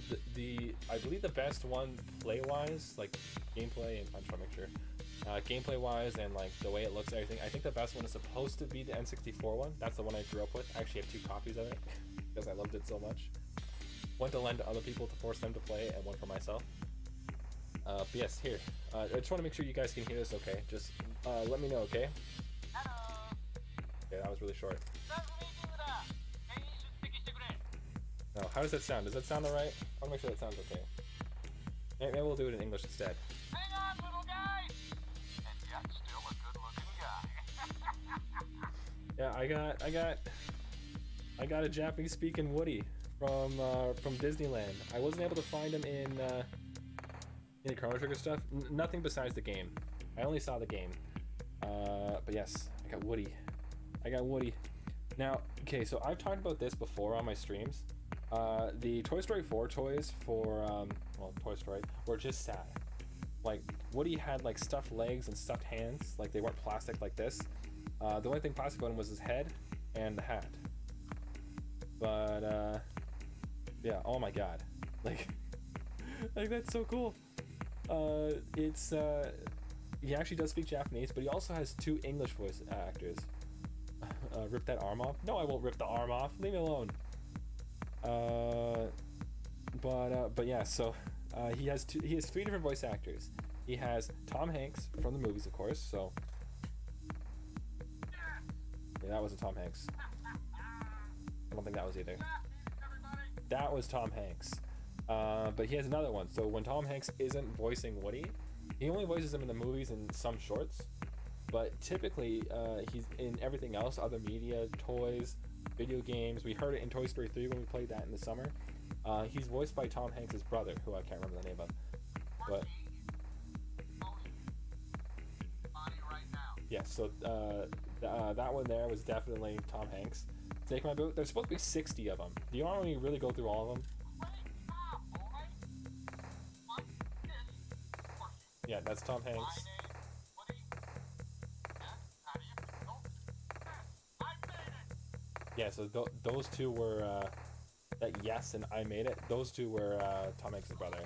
I believe the best one play-wise, like gameplay, and I'm trying to make sure, gameplay-wise and like the way it looks and everything, I think the best one is supposed to be the N64 one. That's the one I grew up with. I actually have 2 copies of it because I loved it so much. One to lend to other people to force them to play, and one for myself. But yes, here. I just want to make sure you guys can hear this okay. Just let me know, okay? Okay, that was really short. No, how does that sound? Does that sound alright? I want to make sure that sounds okay. Maybe we'll do it in English instead. Hang on, little guy! And yet still a good-looking guy. Yeah, I got a Japanese-speaking Woody from Disneyland. I wasn't able to find him in the Chrono Trigger stuff. Nothing besides the game. I only saw the game. But yes, I got Woody. Now, okay, so I've talked about this before on my streams. The Toy Story 4 toys for, Toy Story were just sad. like Woody had like stuffed legs and stuffed hands, like they weren't plastic like this. The only thing plastic on him was his head and the hat. But yeah, oh my god, like like that's so cool. It's he actually does speak Japanese, but he also has 2 English voice actors. Rip that arm off? No, I won't rip the arm off. Leave me alone. But yeah, so he has 3 different voice actors. He has Tom Hanks from the movies, of course. So yeah, that wasn't Tom Hanks. I don't think that was either. That was Tom Hanks. But he has another one. So when Tom Hanks isn't voicing Woody, he only voices him in the movies and some shorts. But typically, he's in everything else, other media, toys, video games. We heard it in Toy Story 3 when we played that in the summer. He's voiced by Tom Hanks' brother, who I can't remember the name of. But yeah, so that one there was definitely Tom Hanks. Take my boot. There's supposed to be 60 of them. Do you want me to really go through all of them? Yeah, that's Tom Hanks. Yeah, so those 2 were that Yes and I Made It. Those 2 were Tom Hanks' brother.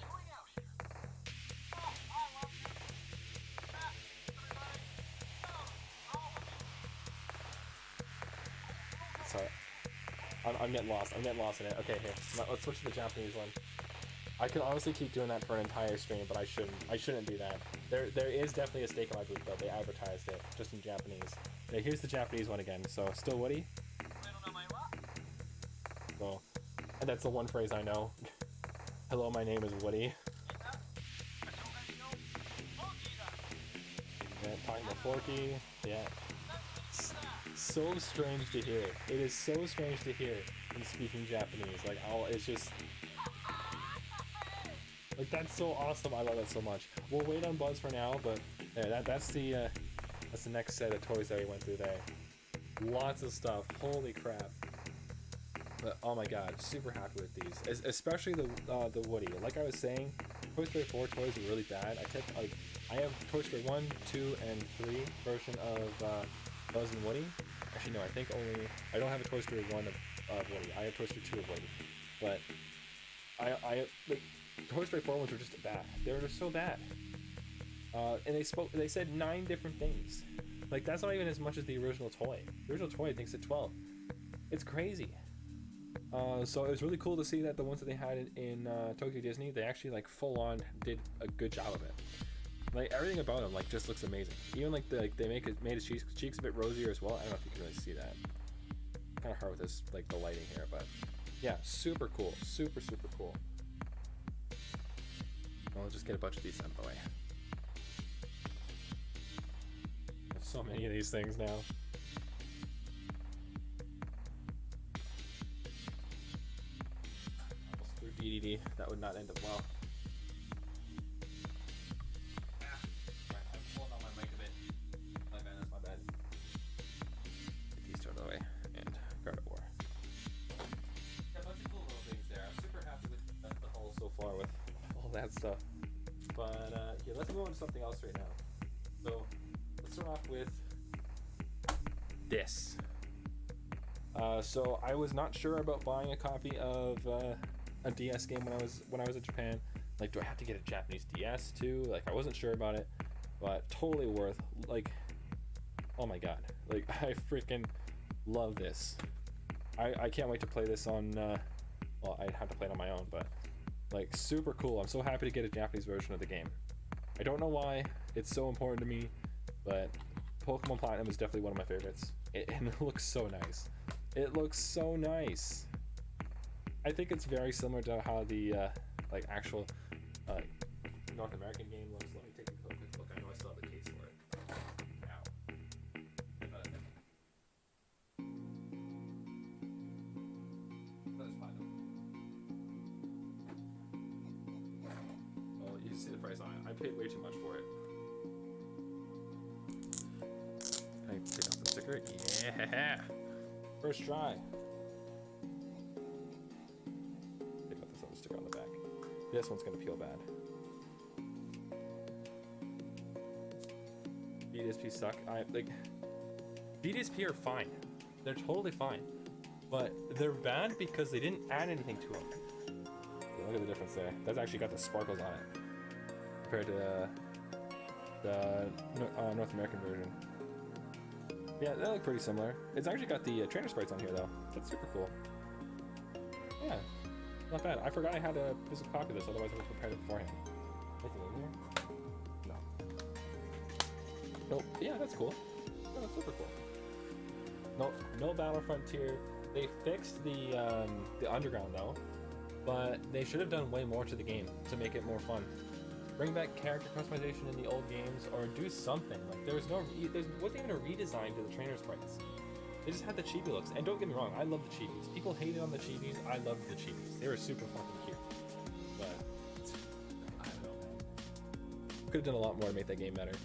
Sorry, I'm getting lost. I'm getting lost in it. Okay, here. Let's switch to the Japanese one. I could honestly keep doing that for an entire stream, but I shouldn't. I shouldn't do that. There is definitely a stake in my boot, though. They advertised it just in Japanese. Okay, here's the Japanese one again. So still Woody. So, and that's the one phrase I know. Hello, my name is Woody. Yeah, talking about Forky. Yeah. So strange to hear. It is so strange to hear him speaking Japanese. Like, it's just. Like, that's so awesome. I love it so much. We'll wait on Buzz for now, but yeah, that's the next set of toys that we went through there. Lots of stuff. Holy crap. But, oh my god, super happy with these. Especially the Woody. Like I was saying, Toy Story 4 toys are really bad. I have Toy Story 1, 2, and 3 version of Buzz and Woody. Actually, no, I don't have a Toy Story 1 of Woody. I have Toy Story 2 of Woody. But I like Toy Story 4 ones were just bad. They were just so bad. And they said 9 different things. Like, that's not even as much as the original toy. The original toy, I think, said 12. It's crazy. So it was really cool to see that the ones that they had in Tokyo Disney, they actually like full on did a good job of it. Like everything about them like just looks amazing. Even like they made his cheeks a bit rosier as well. I don't know if you can really see that. Kind of hard with this like the lighting here, but yeah, super cool, super cool. I'll just get a bunch of these out of the way. There's so many of these things now. DDD, that would not end up well. I'm pulling on my mic a bit. My bad, that's my bad. Get these two out of the way and grab it more. Got a bunch of cool little things there. I'm super happy with the haul so far with all that stuff. But yeah, let's move on to something else right now. So let's start off with this. So I was not sure about buying a copy of a DS game when I was in Japan. Like, do I have to get a Japanese DS too? Like, I wasn't sure about it, but totally worth. Like, oh my god, like I freaking love this. I can't wait to play this on. Well, I'd have to play it on my own, but like super cool. I'm so happy to get a Japanese version of the game. I don't know why it's so important to me, but Pokemon Platinum is definitely one of my favorites. And it looks so nice. It looks so nice. I think it's very similar to how the like actual North American game looks. Let me take a quick look. I know I still have the case for it. Ow. That is platinum. Well, you can see the price on it. I paid way too much for it. Can I take off the sticker? Yeah! First try. Stick on the back. This one's gonna peel bad. VDSP suck. VDSP are fine. They're totally fine. But they're bad because they didn't add anything to them. Yeah, look at the difference there. That's actually got the sparkles on it compared to the North American version. Yeah, they look pretty similar. It's actually got the trainer sprites on here though. That's super cool. Yeah, not bad. I forgot I had a physical copy of this, otherwise I would have prepared it beforehand. Anything in here? No. Nope. Yeah, that's cool. Oh, that's super cool. No Battle Frontier. They fixed the underground though, but they should have done way more to the game to make it more fun. Bring back character customization in the old games, or do something. Like there wasn't even a redesign to the trainer sprites. They just had the chibi looks. And don't get me wrong, I love the chibis. People hated on the chibis. I loved the chibis. They were super fucking cute. But I don't know, man. Could have done a lot more to make that game better.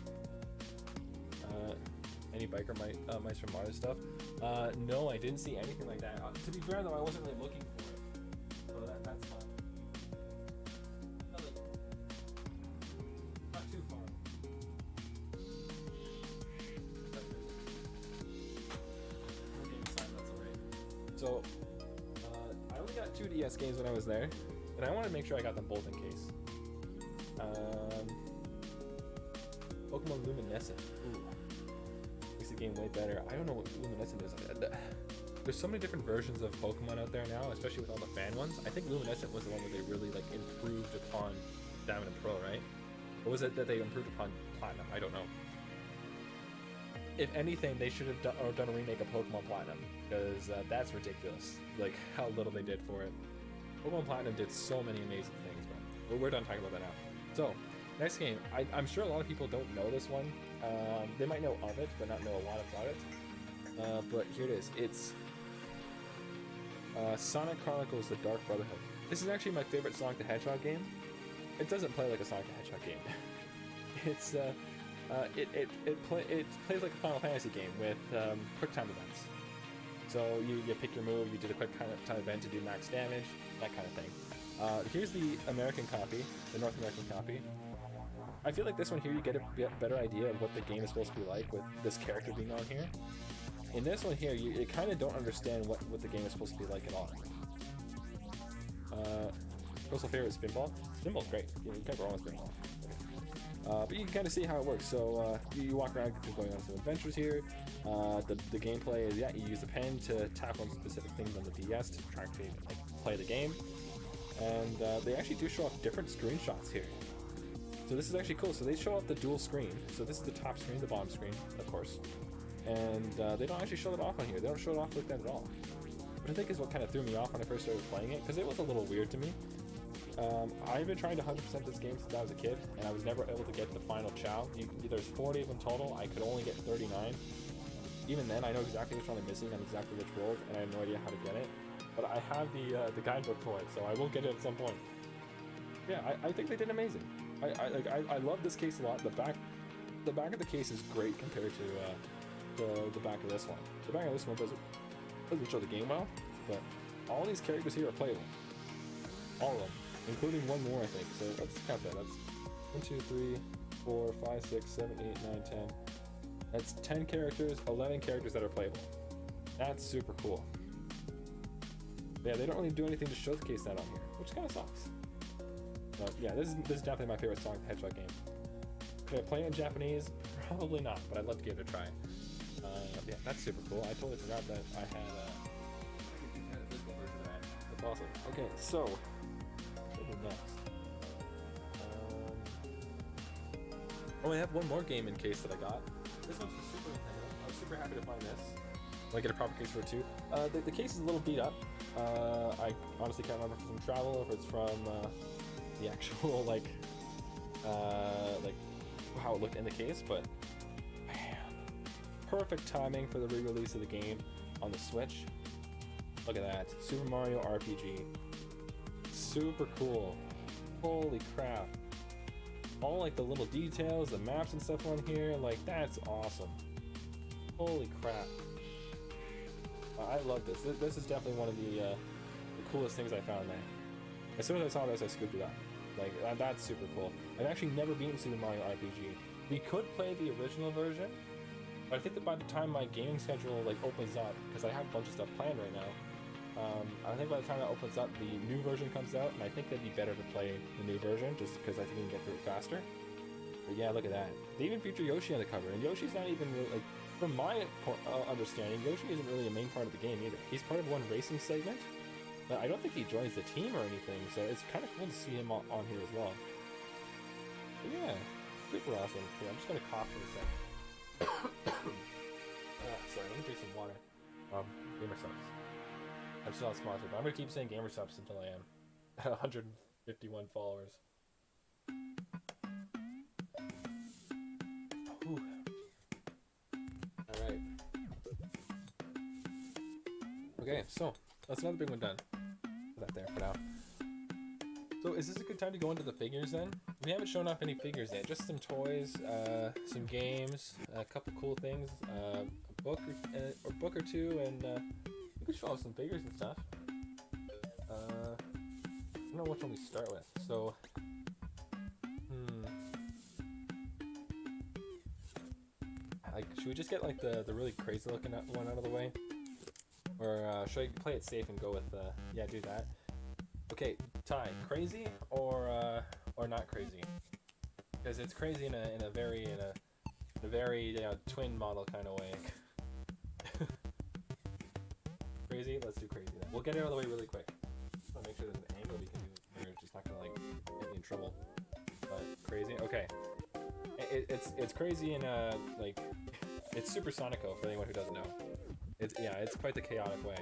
Any biker mice from Mario stuff? No, I didn't see anything like that. To be fair though, I wasn't really looking for it. So that's fine. Not too far. So, I only got 2 DS games when I was there, and I wanted to make sure I got them both in case. Pokemon Luminescent. Ooh. Makes the game way better. I don't know what Luminescent is. There's so many different versions of Pokemon out there now, especially with all the fan ones. I think Luminescent was the one where they really like improved upon Diamond and Pearl, right? Or was it that they improved upon Platinum? I don't know. If anything, they should have done a remake of Pokemon Platinum, because that's ridiculous. Like how little they did for it. Pokemon Platinum did so many amazing things, but we're done talking about that now. So, next game. I'm sure a lot of people don't know this one. They might know of it, but not know a lot about it. But here it is. It's Sonic Chronicles: The Dark Brotherhood. This is actually my favorite Sonic the Hedgehog game. It doesn't play like a Sonic the Hedgehog game. It's it plays like a Final Fantasy game with quick time events. So you pick your move, you do the quick time event to do max damage, that kind of thing. Here's the American copy, the North American copy. I feel like this one here you get a better idea of what the game is supposed to be like with this character being on here. In this one here, you kind of don't understand what the game is supposed to be like at all. Personal favorite is Spinball. Spinball's great. You can't go wrong with Spinball. But you can kind of see how it works. So you walk around, going on some adventures here. The gameplay is, yeah, you use the pen to tap on specific things on the DS to try to like play the game. And they actually do show off different screenshots here. So this is actually cool. So they show up the dual screen. So this is the top screen, the bottom screen, of course. And they don't actually show it off on here. They don't show it off like that at all. Which I think is what kind of threw me off when I first started playing it, because it was a little weird to me. I've been trying to 100% this game since I was a kid, and I was never able to get the final Chow. There's 40 of them total. I could only get 39. Even then, I know exactly which one I'm missing and exactly which world, and I have no idea how to get it. But I have the guidebook for it, so I will get it at some point. Yeah, I think they did amazing. I love this case a lot. The back of the case is great compared to the back of this one. The back of this one doesn't show the game well, but all these characters here are playable. All of them, including one more, I think. So let's count that. That's 1, 2, 3, 4, 5, 6, 7, 8, 9, 10. That's 10 characters, 11 characters that are playable. That's super cool. Yeah, they don't really do anything to showcase that on here, which kind of sucks. But yeah, this is definitely my favorite Sonic the Hedgehog game. Could I play it in Japanese? Probably not, but I'd love to give it a try. Yeah, that's super cool. I totally forgot that I had a physical version of that. That's awesome. Okay, so what is next? Oh, I have one more game in case that I got. This one's for Super Nintendo. I was super happy to find this. I get a proper case for it too. The case is a little beat up. I honestly can't remember if it's from travel or if it's from the actual like how it looked in the case, but man, perfect timing for the re-release of the game on the Switch. Look at that, Super Mario RPG. Super cool. Holy crap. All like the little details, the maps and stuff on here, like that's awesome. Holy crap. I love this. This is definitely one of the coolest things I found there. As soon as I saw this, I scooped it up. Like, that's super cool. I've actually never beaten Super Mario RPG, we could play the original version, but I think that by the time my gaming schedule like opens up, because I have a bunch of stuff planned right now, I think by the time that opens up, the new version comes out, and I think it'd be better to play the new version just because I think you can get through it faster. But yeah, look at that. They even feature Yoshi on the cover, and Yoshi's not even really, like, from my understanding, Yoshi isn't really a main part of the game either. He's part of one racing segment, but I don't think he joins the team or anything, so it's kind of cool to see him on here as well. But yeah, super awesome. Here, I'm just gonna cough for a sec. Sorry, let me drink some water. Gamer subs. I'm still not sponsored, but I'm gonna keep saying gamer subs until I am at 151 followers. Whew. Alright. Okay, so that's another big one done. Put that there for now. So is this a good time to go into the figures then? We haven't shown off any figures yet, just some toys, some games, a couple cool things, a book or two, and we could show off some figures and stuff. I don't know which one we start with. So, like, should we just get like the really crazy looking one out of the way, or should I play it safe and go with yeah, do that? Okay, Ty, crazy or not crazy? Because it's crazy in a very twin model kind of way. Crazy? Let's do crazy then. We'll get it out of the way really quick. Just want to make sure there's an angle we can do, or it's just not gonna like get me in trouble. But crazy, okay. It's crazy in like it's Super Sonico for anyone who doesn't know. It's quite the chaotic way.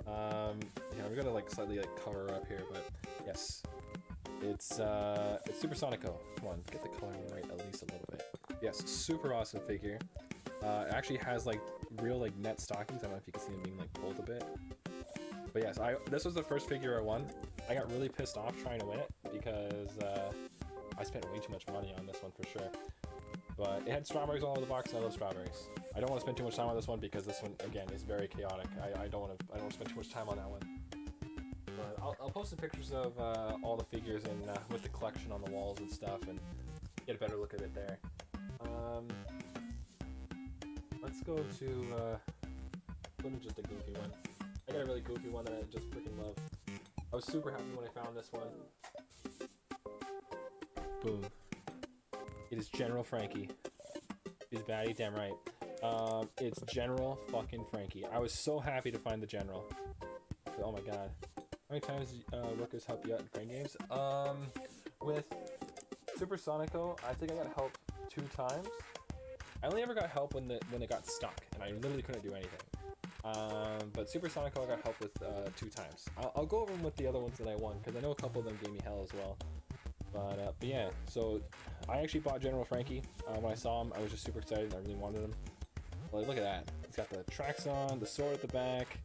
Yeah, we're gonna like slightly like cover up here, but yes, it's Super Sonico. Come on, get the coloring right at least a little bit. Yes, super awesome figure. It actually has like real like net stockings. I don't know if you can see them being like pulled a bit. But yes, this was the first figure I won. I got really pissed off trying to win it because I spent way too much money on this one for sure. But it had strawberries all over the box, and I love strawberries. I don't want to spend too much time on this one because this one again is very chaotic. I don't want to spend too much time on that one. But I'll post some pictures of all the figures and with the collection on the walls and stuff, and get a better look at it there. Let's go to just a goofy one. I got a really goofy one that I just freaking love. I was super happy when I found this one. Boom. It is General Frankie. He's baddie, damn right. It's General fucking Frankie. I was so happy to find the General. Oh my god. How many times workers help you out in crane games? With Super Sonico, I think I got help 2 times. I only ever got help when it got stuck, and I literally couldn't do anything. But Super Sonico I got help with 2 times. I'll go over them with the other ones that I won, because I know a couple of them gave me hell as well. But yeah, so I actually bought General Frankie. When I saw him, I was just super excited. I really wanted him. Like, look at that. He's got the tracks on, the sword at the back,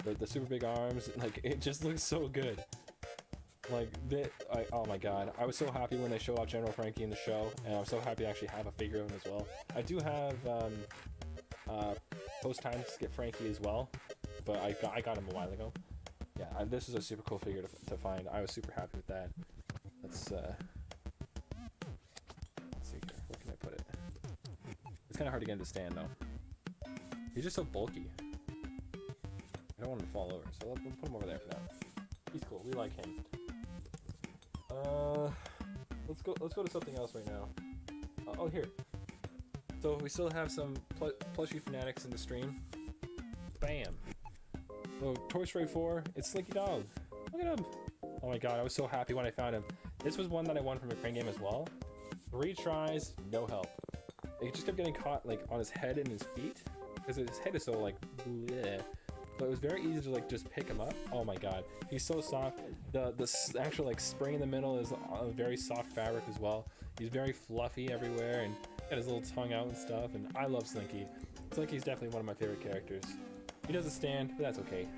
the super big arms. Like, it just looks so good. Like, oh my god. I was so happy when they showed off General Frankie in the show, and I'm so happy to actually have a figure of him as well. I do have post-time skip Frankie as well, but I got him a while ago. Yeah, this is a super cool figure to find. I was super happy with that. Let's see here. Where can I put it? It's kind of hard to get him to stand though. He's just so bulky. I don't want him to fall over, so let's put him over there for now. He's cool. We like him. Let's go to something else right now. Oh, here. So we still have some plushie fanatics in the stream. Bam. So Toy Story 4. It's Slinky Dog. Look at him. Oh my god, I was so happy when I found him. This was one that I won from a crane game as well. 3 tries, no help. It just kept getting caught like on his head and his feet, because his head is so like bleh. But it was very easy to like just pick him up. Oh my god, he's so soft. The actual like spring in the middle is a very soft fabric as well. He's very fluffy everywhere and got his little tongue out and stuff. And I love Slinky. Slinky's definitely one of my favorite characters. He doesn't stand, but that's okay.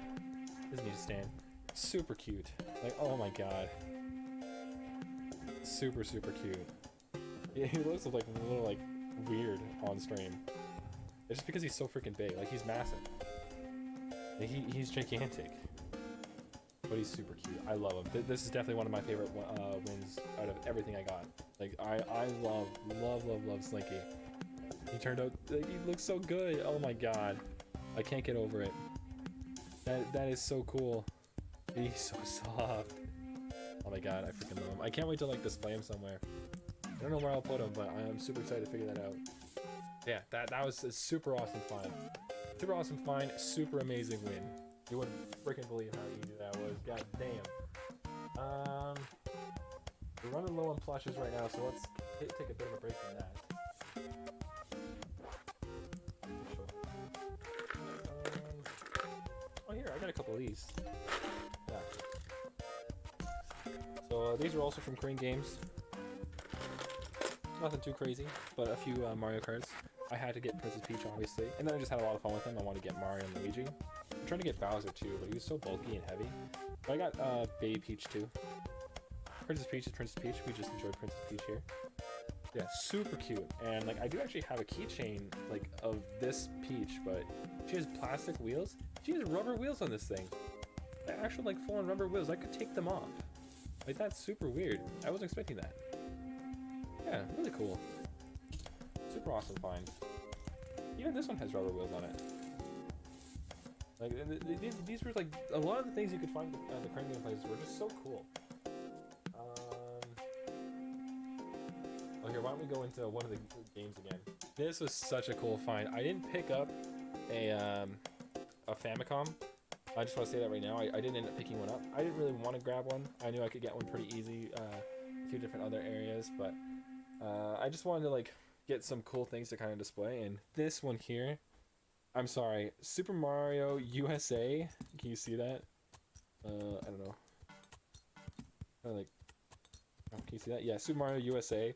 Doesn't need to stand. Super cute. Like, oh my god. Super cute. Yeah, he looks like a little like weird on stream. It's just because he's so freaking big. Like, he's massive. Like, he's gigantic. But he's super cute. I love him. This is definitely one of my favorite wins out of everything I got. Like, I love Slinky. He turned out, like, he looks so good. Oh my god. I can't get over it. That is so cool. He's so soft. Oh my god, I freaking love him. I can't wait to like display him somewhere. I don't know where I'll put him, but I'm super excited to figure that out. Yeah, that was a super awesome find. Super awesome find, super amazing win. You wouldn't freaking believe how easy that was. God damn. We're running low on plushes right now, so let's take a bit of a break from that. Oh, here, I got a couple of these. Yeah. So these are also from Korean Games. Nothing too crazy, but a few Mario cards. I had to get Princess Peach, obviously, and then I just had a lot of fun with him. I wanted to get Mario and Luigi. I'm trying to get Bowser too, but he was so bulky and heavy. But I got Baby Peach too. Princess Peach is Princess Peach. We just enjoyed Princess Peach here. Yeah, super cute. And like, I do actually have a keychain like of this Peach, but she has plastic wheels. She has rubber wheels on this thing. They're actual like full-on rubber wheels. I could take them off. Like, that's super weird. I wasn't expecting that. Yeah, really cool. Super awesome find. Even this one has rubber wheels on it. Like, these were like a lot of the things you could find at the Korean Game places were just so cool. Oh, here, why don't we go into one of the games again? This was such a cool find. I didn't pick up a Famicom. I just want to say that right now. I didn't end up picking one up. I didn't really want to grab one. I knew I could get one pretty easy. A few different other areas, but I just wanted to like get some cool things to kind of display. And this one here, I'm sorry, Super Mario USA. Can you see that? I don't know. Like, oh, can you see that? Yeah, Super Mario USA.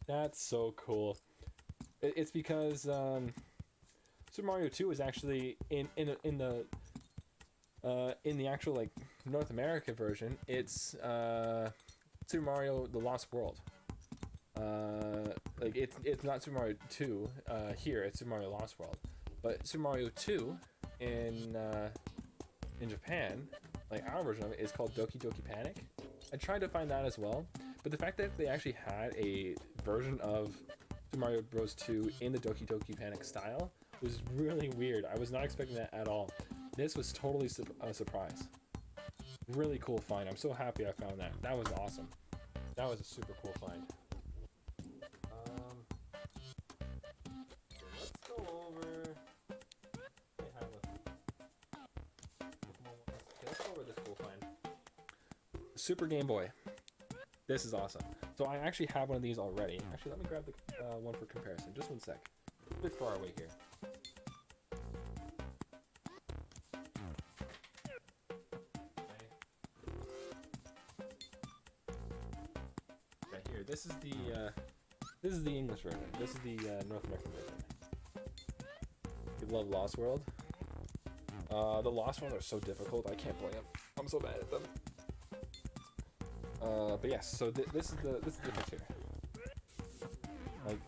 That's so cool. It's because Super Mario 2 is actually in the actual like North America version. It's Super Mario: The Lost World. Like it's not Super Mario 2 here. It's Super Mario: Lost World. But Super Mario 2 in Japan, like our version of it, is called Doki Doki Panic. I tried to find that as well, but the fact that they actually had a version of Super Mario Bros. 2 in the Doki Doki Panic style was really weird. I was not expecting that at all. This was totally a surprise. Really cool find. I'm so happy I found that. That was awesome. That was a super cool find. Let's go over. Let's go over this cool find. Super Game Boy. This is awesome. So I actually have one of these already. Actually, let me grab the one for comparison. Just one sec. A bit far away here. Okay, here. This is the English version. This is the North American version. You love Lost World. The Lost Worlds are so difficult. I can't play them. I'm so bad at them. But yes, so this is the difference here. Like,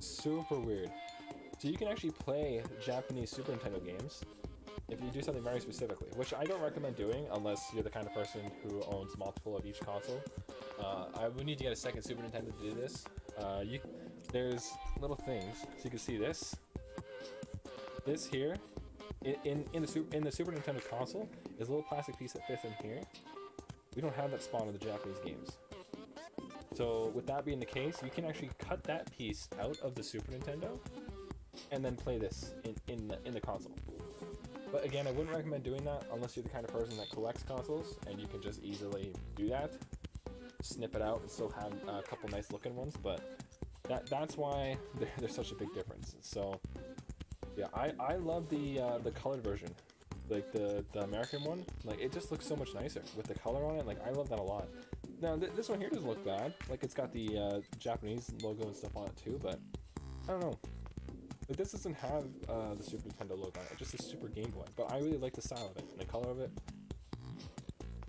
super weird. So you can actually play Japanese Super Nintendo games if you do something very specifically, which I don't recommend doing unless you're the kind of person who owns multiple of each console. I would need to get a second Super Nintendo to do this. There's little things, so you can see this. This here, in the Super Nintendo console, is a little plastic piece that fits in here. We don't have that spawn in the Japanese games. So with that being the case, you can actually cut that piece out of the Super Nintendo and then play this in the console. But again, I wouldn't recommend doing that unless you're the kind of person that collects consoles and you can just easily do that. Snip it out and still have a couple nice looking ones, but that's why there's such a big difference. So yeah, I love the colored version. Like the American one, like it just looks so much nicer with the color on it. Like I love that a lot. Now this one here doesn't look bad. Like it's got the Japanese logo and stuff on it too, but I don't know. Like this doesn't have the Super Nintendo logo on it. It's just a Super Game Boy. But I really like the style of it and the color of it.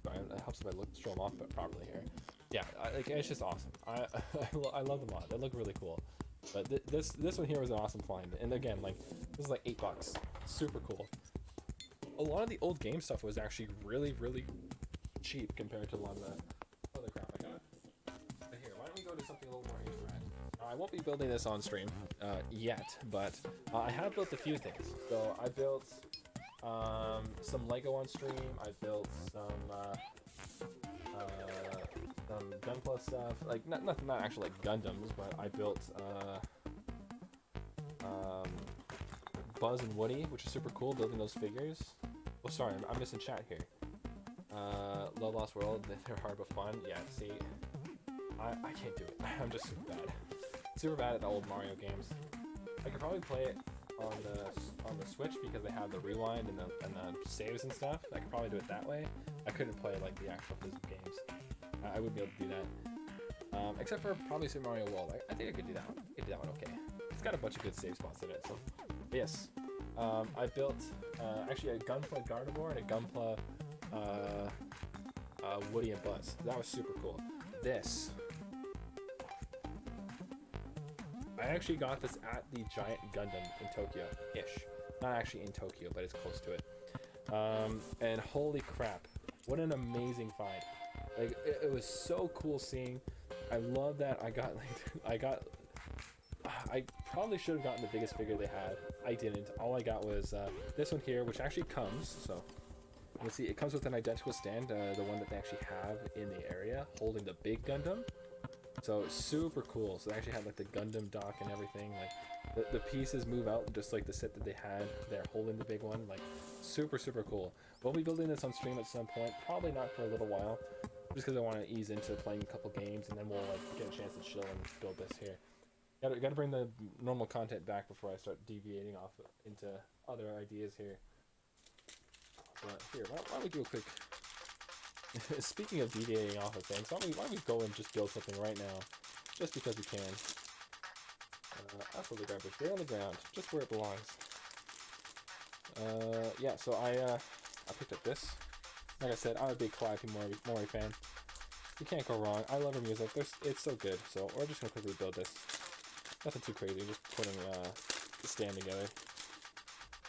It helps if I show them off properly here. Yeah, like it's just awesome. I love them a lot. They look really cool. But this one here was an awesome find. And again, like this is like $8. Super cool. A lot of the old game stuff was actually really cheap compared to a lot of the other crap I got. But here, why don't we go to something a little more interesting? I won't be building this on stream yet, but I have built a few things. So I built some Lego on stream. I built some Gunpla stuff. Like not actually like Gundams, but I built Buzz and Woody, which is super cool. Building those figures. Oh, sorry, I'm missing chat here. Low Lost World, they're hard but fun. Yeah, see, I can't do it. I'm just super bad. Super bad at the old Mario games. I could probably play it on the Switch because they have the rewind and the saves and stuff. I could probably do it that way. I couldn't play like the actual physical games. I wouldn't be able to do that. Except for probably Super Mario World. I think I could do that one. I could do that one okay. It's got a bunch of good save spots in it. So yes, I built actually a Gunpla Gardevoir and a Gunpla Woody and Buzz. That was super cool. This, I actually got this at the Giant Gundam in Tokyo-ish. Not actually in Tokyo, but it's close to it. And holy crap, what an amazing find. Like, it was so cool seeing. I love that I probably should have gotten the biggest figure they had. I didn't. All I got was this one here, which actually comes, so let's see, it comes with an identical stand, the one that they actually have in the area, holding the big Gundam. So super cool. So they actually have like the Gundam dock and everything. Like the pieces move out just like the set that they had. They're holding the big one. Like super cool. We'll be building this on stream at some point. Probably not for a little while, just because I want to ease into playing a couple games and then we'll like get a chance to chill and build this here. Gotta bring the normal content back before I start deviating off into other ideas here. But here, why don't we do a quick... Speaking of deviating off of things, why don't we go and just build something right now, just because we can. That's where the garbage, right on the ground, just where it belongs. Yeah, so I picked up this. Like I said, I'm a big Calliope Mori fan. You can't go wrong. I love her music. It's so good. So we're just gonna quickly build this. Nothing too crazy. Just putting the stand together.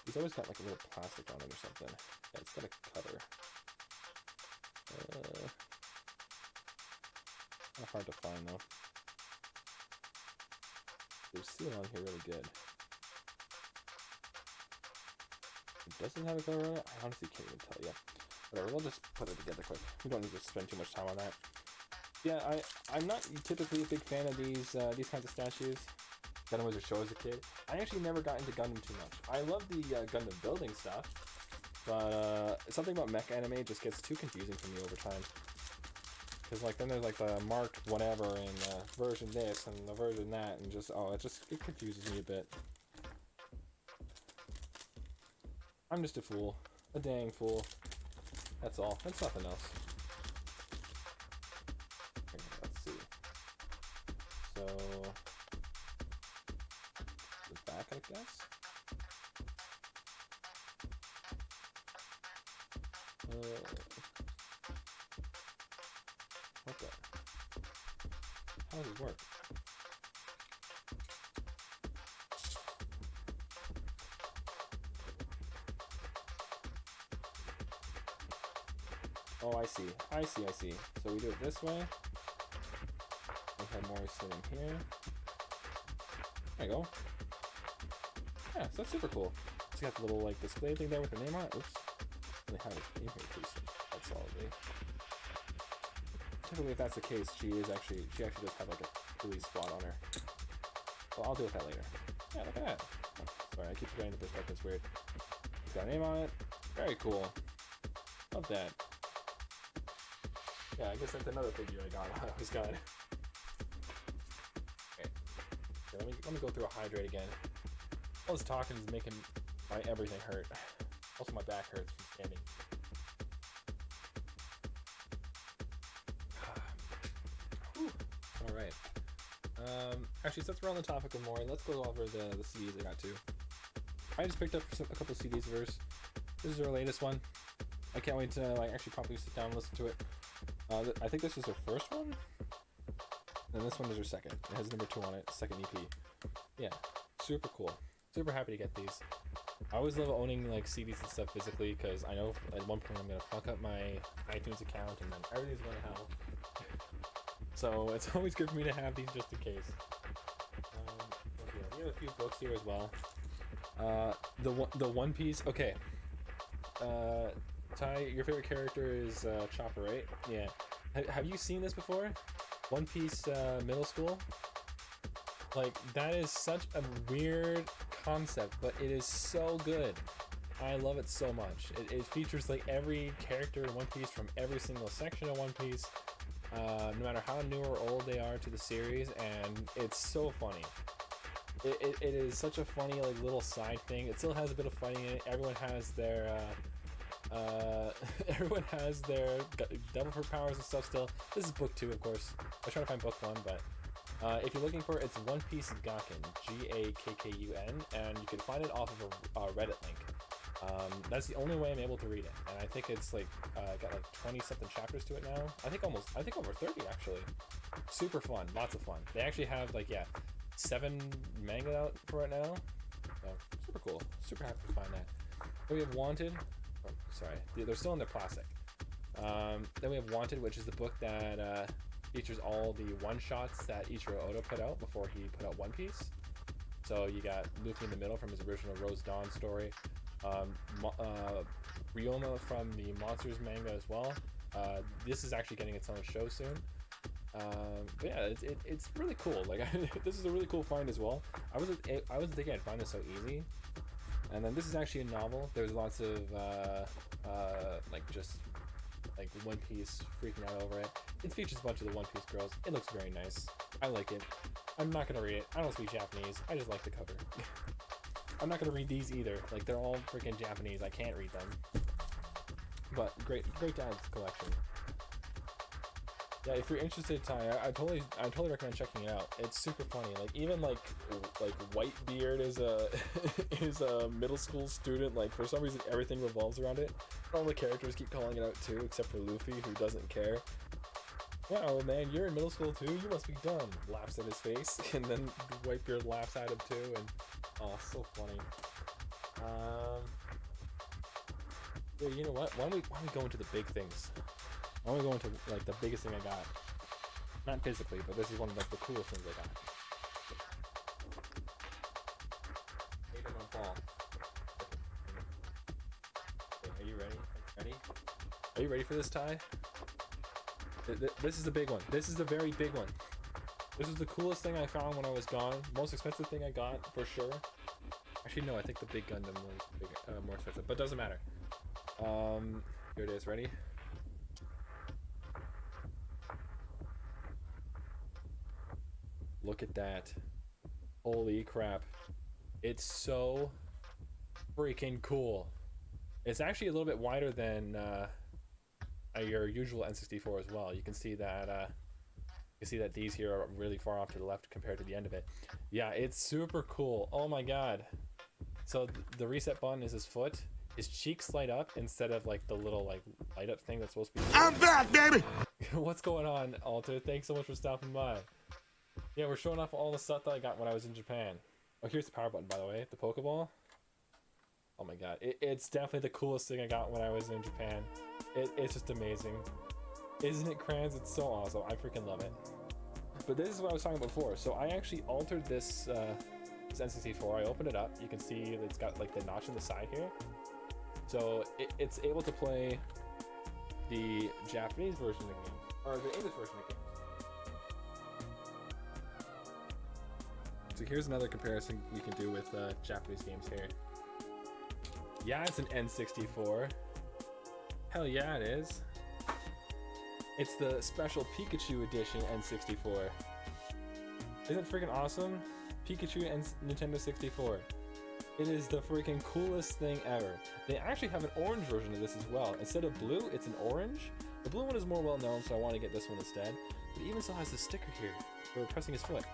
He's always got like a little plastic on it or something. Yeah, it's got a cutter. Not hard to find though. The seal on here really good. It doesn't have a cover on it. I honestly can't even tell you. Whatever, we'll just put it together quick. We don't need to spend too much time on that. Yeah, I'm not typically a big fan of these kinds of statues. Gundam was a show as a kid. I actually never got into Gundam too much. I love the Gundam building stuff, but something about mech anime just gets too confusing for me over time. Because like then there's like the Mark whatever and version this and the version that and just it confuses me a bit. I'm just a fool, a dang fool. That's all. That's nothing else. Okay, let's see. So the back, I guess. What the? How does this work? Oh, I see. So we do it this way. We have more sitting here. There you go. Yeah, so that's super cool. It's got the little like display thing there with the name on it. Oops. They have it in here too, so that's solidly. Typically, if that's the case, she actually does have like a police spot on her. Well, I'll deal with that later. Yeah, look at that. Oh, sorry, I keep forgetting the perspective's weird. It's got a name on it. Very cool. Love that. Yeah, I guess that's another figure I got. I always got. Okay, let me go through a hydrate again. All this talking is making my everything hurt. Also, my back hurts from standing. All right. Actually, since we're on the topic of Mori, let's go over the CDs I got too. I just picked up a couple of CDs of hers. This is her latest one. I can't wait to like actually probably sit down and listen to it. I think this is her first one, and this one is her second. It has number 2 on it, second EP. Yeah, super cool. Super happy to get these. I always love owning like CDs and stuff physically because I know at one point I'm gonna fuck up my iTunes account and then everything's going to hell. So it's always good for me to have these just in case. have a few books here as well. The One Piece. Okay. Ty, your favorite character is Chopper, right? Yeah. Have you seen this before? One Piece middle school? Like, that is such a weird concept, but it is so good. I love it so much. It features like every character in One Piece from every single section of One Piece, no matter how new or old they are to the series, and it's so funny. It is such a funny like little side thing. It still has a bit of funny in it. Everyone has their everyone has their devil fruit powers and stuff still. This is book 2, of course. I was trying to find book 1, but if you're looking for it, it's One Piece Gakkun, Gakkun, and you can find it off of a Reddit link. That's the only way I'm able to read it, and I think it's like got like 20 something chapters to it now. I think over 30 actually. Super fun, lots of fun. They actually have like 7 manga out for it now. So super cool. Super happy to find that. Then we have Wanted. Oh, sorry, they're still in their plastic. Then we have Wanted, which is the book that features all the one-shots that Ichiro Oda put out before he put out One Piece. So you got Luffy in the middle from his original Rose Dawn story. Ryoma from the Monsters manga as well. This is actually getting its own show soon. But yeah, it's really cool. Like this is a really cool find as well. I wasn't thinking I'd find this so easy. And then this is actually a novel. There's lots of just One Piece freaking out over it. It features a bunch of the One Piece girls. It looks very nice. I like it. I'm not gonna read it. I don't speak Japanese. I just like the cover. I'm not gonna read these either. Like they're all freaking Japanese. I can't read them. But great dad's collection. Yeah, if you're interested, Ty, I totally recommend checking it out. It's super funny. Like even like Whitebeard is a is a middle school student. Like for some reason everything revolves around it. All the characters keep calling it out too, except for Luffy, who doesn't care. Wow, man, you're in middle school too? You must be dumb. Laughs at his face, and then Whitebeard laughs at him too, and oh, so funny. Yeah, you know what? Why don't we go into the big things? Why don't we go into like the biggest thing I got? Not physically, but this is one of like the coolest things I got. Make them on fall. Okay, are you ready? Are you ready for this, Ty? This is the big one. This is the very big one. This is the coolest thing I found when I was gone. Most expensive thing I got, for sure. Actually, no, I think the big Gundam was more expensive, but doesn't matter. Here it is. Ready? Look at that. Holy crap. It's so freaking cool. It's actually a little bit wider than your usual N64 as well. You can see that these here are really far off to the left compared to the end of it. Yeah, it's super cool. Oh my god. So the reset button is his foot. His cheeks light up instead of like the little like light up thing that's supposed to be. I'm back, baby! What's going on, Alter? Thanks so much for stopping by. Yeah, we're showing off all the stuff that I got when I was in Japan. Oh, here's the power button, by the way. The Pokeball. Oh my god. It's definitely the coolest thing I got when I was in Japan. It's just amazing. Isn't it, Kranz? It's so awesome. I freaking love it. But this is what I was talking about before. So I actually altered this N64. I opened it up. You can see that it's got like the notch on the side here. So it's able to play the Japanese version of the game, or the English version of the game. So here's another comparison we can do with Japanese games here. Yeah, it's an N64. Hell yeah, it is. It's the special Pikachu edition N64. Isn't it freaking awesome? Pikachu and Nintendo 64. It is the freaking coolest thing ever. They actually have an orange version of this as well. Instead of blue, it's an orange. The blue one is more well known, so I want to get this one instead. But it even still has the sticker here for pressing his foot.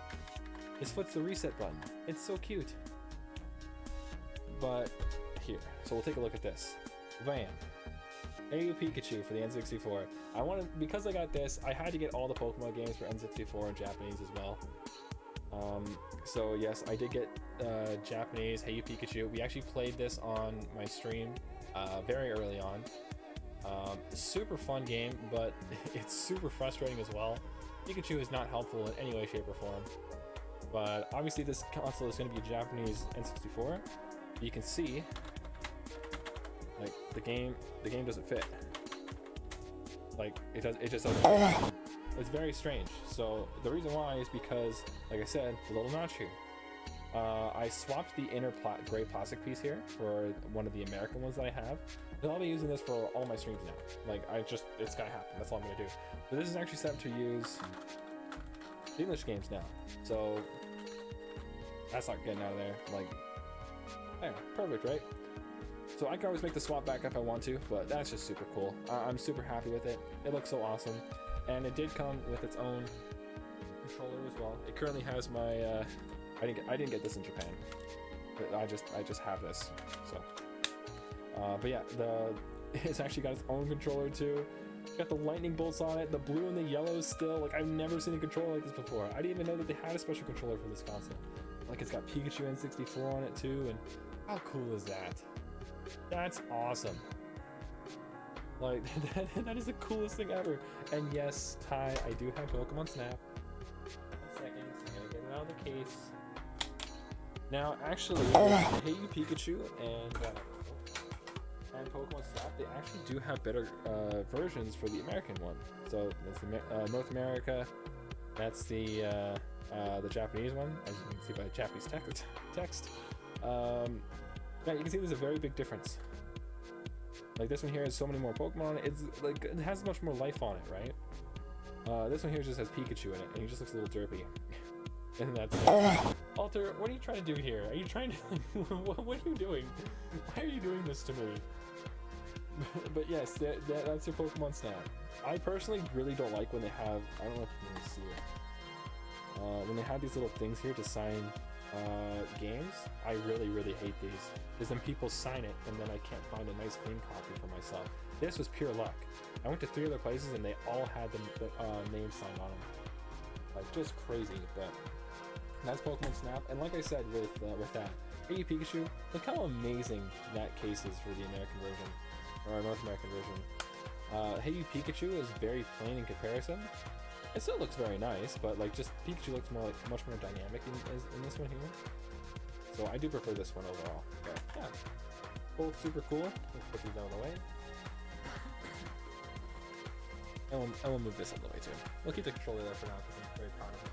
His foot's the reset button. It's so cute. But here, so we'll take a look at this. Bam. Hey Pikachu for the N64. Because I got this, I had to get all the Pokemon games for N64 in Japanese as well. So yes, I did get Japanese Hey You Pikachu. We actually played this on my stream very early on. Super fun game, but it's super frustrating as well. Pikachu is not helpful in any way, shape, or form. But obviously this console is going to be a Japanese N64. You can see, like, the game doesn't fit. Like, it just doesn't fit. It's very strange. So the reason why is because, like I said, the little notch here. I swapped the inner gray plastic piece here for one of the American ones that I have. And I'll be using this for all my streams now. Like, it's gotta happen. That's all I'm gonna do. But this is actually set up to use English games now. So that's not getting out of there. Like, there, perfect, right? So I can always make the swap back if I want to, but that's just super cool. I'm super happy with it. It looks so awesome. And it did come with its own controller as well. It currently has my, I didn't get this in Japan, but I just have this. So, but yeah, it's actually got its own controller too. It's got the lightning bolts on it, the blue and the yellow still. Like, I've never seen a controller like this before. I didn't even know that they had a special controller for this console. Like, it's got Pikachu N64 on it too, and how cool is that? That's awesome. Like, that is the coolest thing ever. And yes, Ty, I do have Pokemon Snap. 1 second, so I'm gonna get it out of the case. Now, actually, Hey You Pikachu and Pokemon Snap, they actually do have better versions for the American one. So that's the North America. That's the Japanese one, as you can see by the Japanese text. Yeah, you can see there's a very big difference. Like, this one here has so many more Pokemon. It's like, it has much more life on it, right? This one here just has Pikachu in it, and he just looks a little derpy. And that's it. Alter, what are you trying to do here? Are you trying to... what are you doing? Why are you doing this to me? But yes, that's your Pokemon Snap. I personally really don't like when they have... I don't know if you can see it. When they have these little things here to sign games, I really hate these. Because then people sign it, and then I can't find a nice clean copy for myself. This was pure luck. I went to 3 other places, and they all had the name signed on them. Like, just crazy, but... That's Pokemon Snap, and like I said with that, Hey You Pikachu, look how amazing that case is for the American version, or North American version. Hey You Pikachu is very plain in comparison. It still looks very nice, but like, just Pikachu looks much more dynamic in this one here. So I do prefer this one overall. But yeah, both super cool. Let's put these out of the way. And we'll move this out of the way too. We'll keep the controller there for now because I'm very proud of it.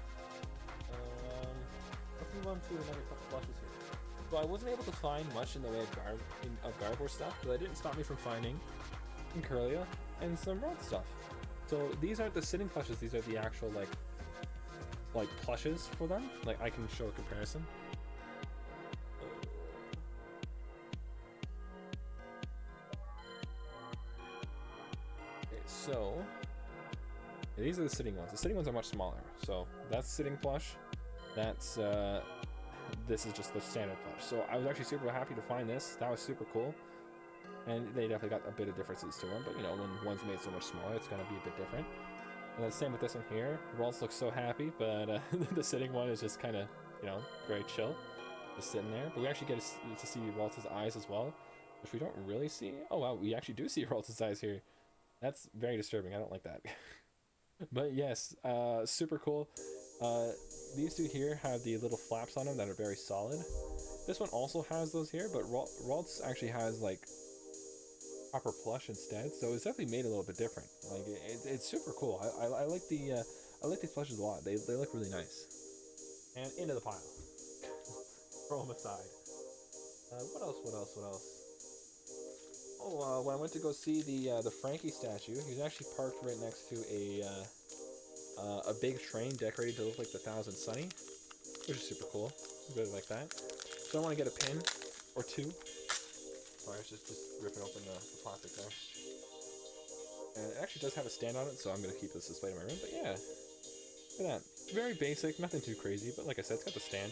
Let's move on to another couple plushes here. So I wasn't able to find much in the way of Gardevoir stuff, but that didn't stop me from finding Incurlia and some Road stuff. So these aren't the sitting plushes; these are the actual like plushes for them. Like, I can show a comparison. Okay, so these are the sitting ones. The sitting ones are much smaller. So that's sitting plush. That's this is just the standard plush. So I was actually super happy to find this. That was super cool. And they definitely got a bit of differences to them, but you know, when one's made so much smaller, it's gonna be a bit different. And the same with this one here. Rolls looks so happy, but the sitting one is just kind of, you know, very chill, just sitting there. But we actually get to see Rolls' eyes as well, which we don't really see. Oh wow, we actually do see Rolls' eyes here. That's very disturbing. I don't like that. But yes, super cool. These two here have the little flaps on them that are very solid. This one also has those here, but Ralts actually has like proper plush instead, so it's definitely made a little bit different. Like, it's super cool. I like these plushes a lot. They look really nice. And into the pile. Throw them aside. What else? Oh, when I went to go see the Frankie statue, he was actually parked right next to a big train decorated to look like the Thousand Sunny, which is super cool. I really like that. So I want to get a pin or two. Sorry, it's just ripping open the plastic there. And it actually does have a stand on it, so I'm going to keep this displayed in my room. But yeah, look at that. Very basic, nothing too crazy, but like I said, it's got the stand.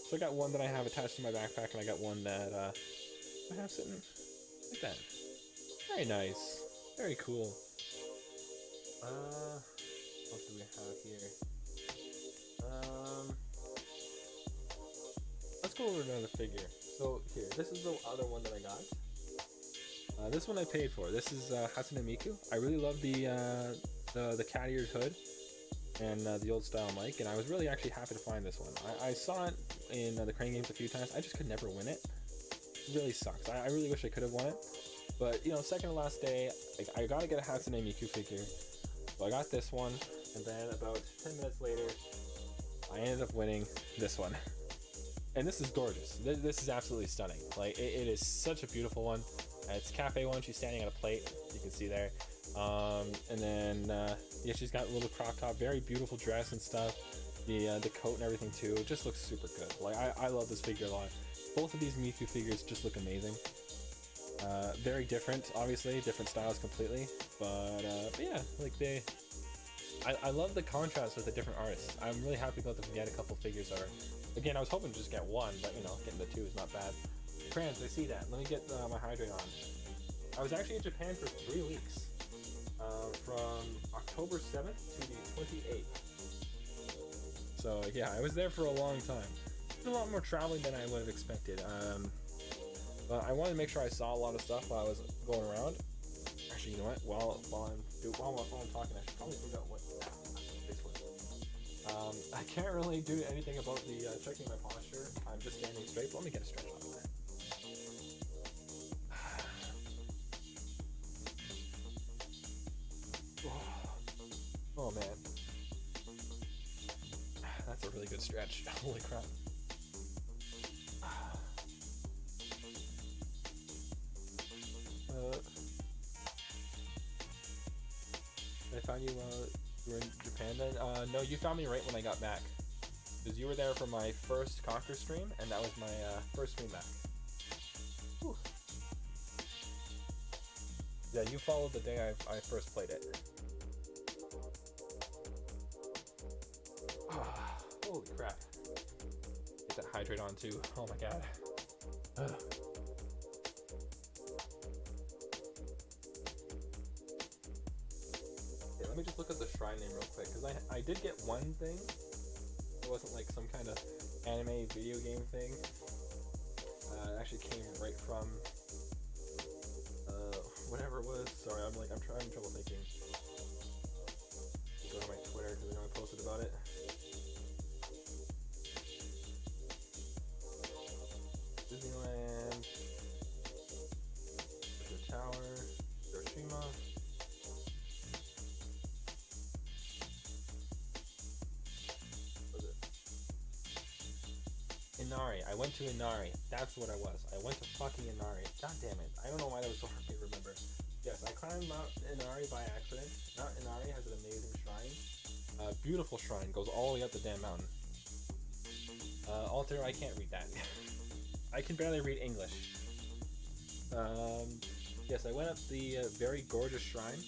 So I got one that I have attached to my backpack, and I got one that I have sitting like that. Very nice. Very cool. What do we have here? Let's go over another figure. So here, this is the other one that I got. This one I paid for. This is Hatsune Miku. I really love the cat-eared hood. and the old style mic, and I was really actually happy to find this one. I saw it in the crane games a few times. I just could never win it. It really sucks. I really wish I could have won it, but you know, second to last day, like, I gotta get a Hatsune Miku figure. So I got this one, and then about 10 minutes later, I ended up winning this one. And this is gorgeous. This is absolutely stunning. Like, it is such a beautiful one. It's Cafe one. She's standing on a plate. You can see there. And then yeah, she's got a little crop top, very beautiful dress and stuff. The coat and everything too. It just looks super good. Like, I love this figure a lot. Both of these Miku figures just look amazing. Very different, obviously, different styles completely. But yeah, like I love the contrast with the different artists. I'm really happy about the get a couple figures are. Again, I was hoping to just get one, but you know, getting the two is not bad. Crayons, I see that. Let me get my hydrate on. I was actually in Japan for 3 weeks. From October 7th to the 28th. So yeah, I was there for a long time. Did a lot more traveling than I would have expected. But I wanted to make sure I saw a lot of stuff while I was going around. Actually, you know what? While I'm talking, I should probably figure out what this was. I can't really do anything about the checking my posture. I'm just standing straight. But let me get a stretch on there. Oh man, that's a really good stretch. Holy crap. I found you you were in Japan then? No, you found me right when I got back. Because you were there for my first Conquer stream, and that was my first stream back. Whew. Yeah, you followed the day I first played it. Holy crap. Get that hydrate on too. Oh my god. Ugh. Okay, let me just look at the shrine name real quick, because I did get one thing. It wasn't like some kind of anime video game thing. It actually came right from whatever it was. Sorry, I'm having trouble thinking. Go to my Twitter because I know I posted about it. Disneyland, the Tower, Hiroshima. What was it? Inari. I went to Inari. That's what I was. I went to fucking Inari. God damn it. I don't know why that was so hard for me to remember. Yes, I climbed Mount Inari by accident. Mount Inari has an amazing shrine. Beautiful shrine. Goes all the way up the damn mountain. Alter, I can't read that. I can barely read English. Yes, I went up the very gorgeous shrine.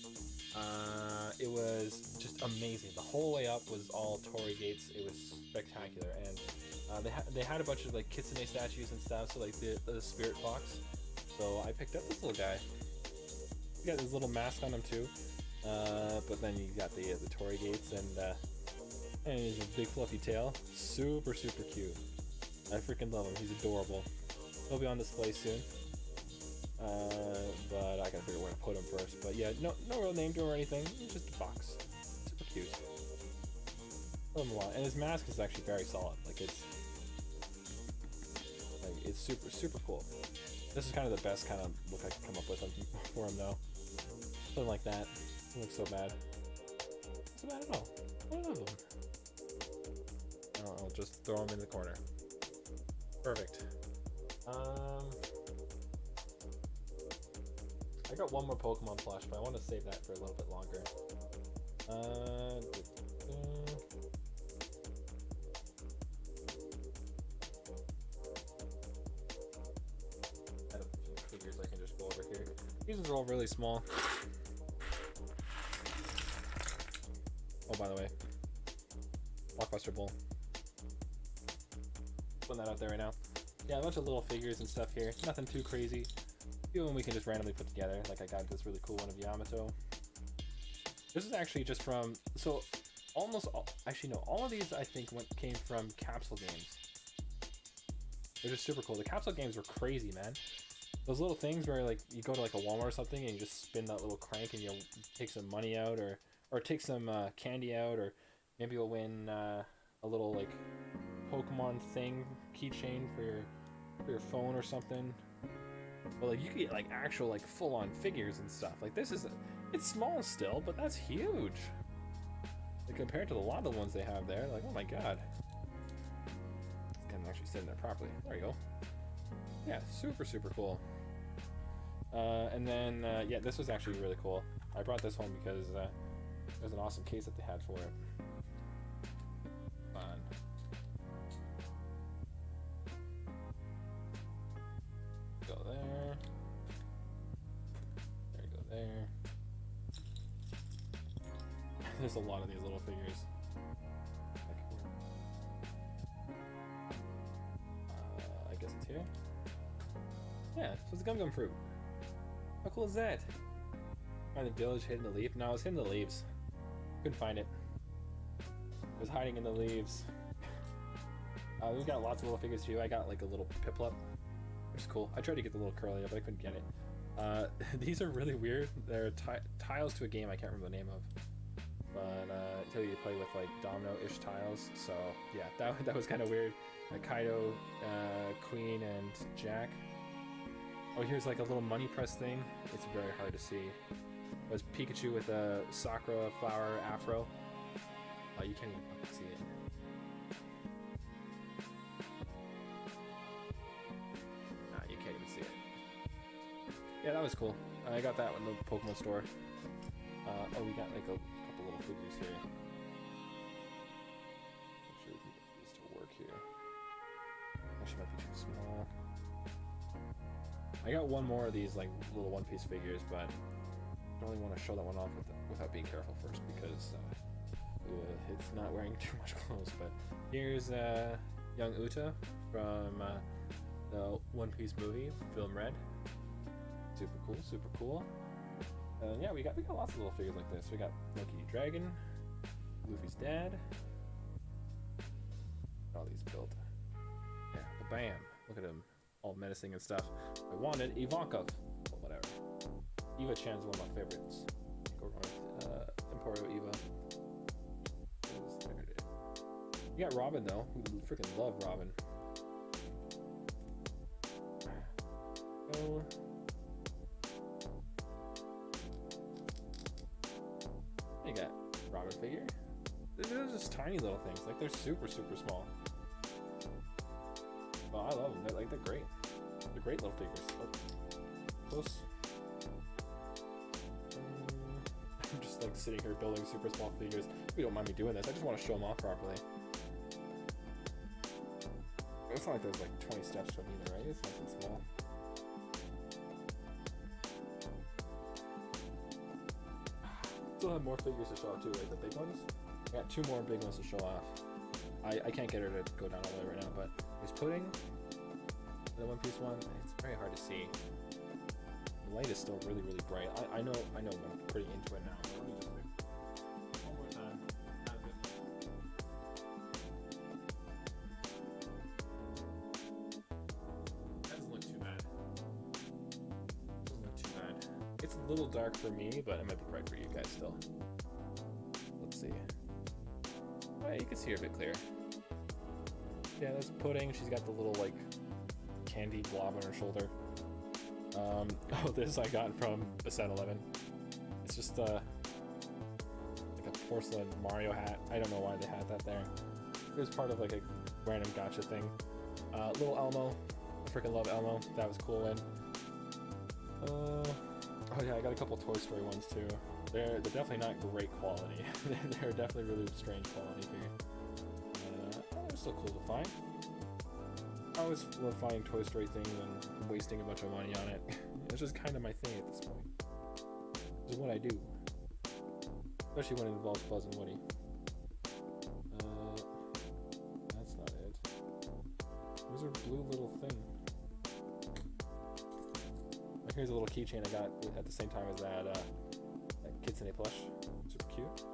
It was just amazing. The whole way up was all torii gates. It was spectacular, and they had a bunch of like kitsune statues and stuff. So like the spirit fox. So I picked up this little guy. He got his little mask on him too. But then you got the torii gates and he's a big fluffy tail. Super cute. I freaking love him. He's adorable. He'll be on display soon. But I gotta figure out where to put him first. But yeah, no real name to him or anything. He's just a box. Super cute. Love him a lot. And his mask is actually very solid. Like it's super cool. This is kind of the best kind of look I can come up with for him now. Something like that. It looks so bad. Not so bad at all. I love him. I'll just throw him in the corner. Perfect. I got one more Pokemon plush, but I want to save that for a little bit longer. I have a few figures I can just go over here. These are all really small. Oh, by the way, Blockbuster Bowl. Putting that out there right now. Yeah, a bunch of little figures and stuff here. Nothing too crazy. A few of them we can just randomly put together. Like I got this really cool one of Yamato. This is actually just from, so almost all, actually no, all of these I think came from capsule games. They're just super cool. The capsule games were crazy, man. Those little things where like you go to like a Walmart or something and you just spin that little crank and you'll take some money out or take some candy out, or Maybe you'll win a little like Pokemon thing keychain for your phone or something. But like you could get like actual like full-on figures and stuff. Like this is it's small still, but that's huge. Like compared to a lot of the ones they have there, like oh my god. It's kind of actually sitting there properly. There you go. Yeah, super cool. And then yeah, this was actually really cool. I brought this home because there's an awesome case that they had for it. Fun. Go there. There you go there. There's a lot of these little figures. I guess it's here. Yeah, so it's a gum fruit. How cool is that? Find the village hidden in the leaf? No, it's hidden in the leaves. Couldn't find it. It was hiding in the leaves. We've got lots of little figures too. I got like a little Piplup, which is cool. I tried to get the little curly, but I couldn't get it. These are really weird. They're tiles to a game I can't remember the name of. But until you play with like domino-ish tiles. So yeah, that was kind of weird. Kaido, Queen, and Jack. Oh, here's like a little money press thing. It's very hard to see. It was Pikachu with a Sakura flower afro. Oh, you can't even fucking see it. Nah, you can't even see it. Yeah, that was cool. I got that in the Pokemon store. Oh, we got like a couple little figures here. Make sure we can get these to work here. Actually, might be too small. I got one more of these like little One Piece figures, but I don't really want to show that one off without being careful first because it's not wearing too much clothes. But here's young Uta from the One Piece movie, Film Red. Super cool, super cool. Yeah, we got lots of little figures like this. We got Monkey D. Dragon, Luffy's dad. All these built. Yeah, but bam! Look at him. All menacing and stuff. I wanted Ivankov. Well, whatever. Eva Chan's one of my favorites. Go wrong with Emporio Eva. There it is. You got Robin though. We freaking love Robin. Oh. You got Robin figure. They're just tiny little things. Like they're super small. Oh, I love them. They're great. They're great little figures. Oh, close. I'm just like sitting here building super small figures. If you don't mind me doing this, I just want to show them off properly. It's not like there's like 20 steps from either, right? It's nice and small. Still have more figures to show off too, right? The big ones. I got 2 more big ones to show off. I can't get her to go down all the way right now, but there's Pudding, the One Piece one. It's very hard to see. The light is still really bright. I know I'm pretty into it now. Let me just do one more time. That doesn't look too bad. Doesn't look too bad. It's a little dark for me, but it might be bright for you guys still. Let's see. Oh, yeah, you can see her a bit clearer. Yeah, that's Pudding. She's got the little like candy blob on her shoulder. Oh, this I got from a 7-Eleven. It's just like a porcelain Mario hat. I don't know why they had that there. It was part of like a random gotcha thing. Little Elmo. I freaking love Elmo. That was cool win. Oh yeah, I got a couple Toy Story ones too. They're definitely not great quality. They're definitely really strange quality here. They're still cool to find. I always love finding Toy Story things and wasting a bunch of money on it. It's just kind of my thing at this point. This is what I do. Especially when it involves Buzz and Woody. That's not it. Where's her blue little thing? Oh, here's a little keychain I got at the same time as that Kitsune plush. Super cute.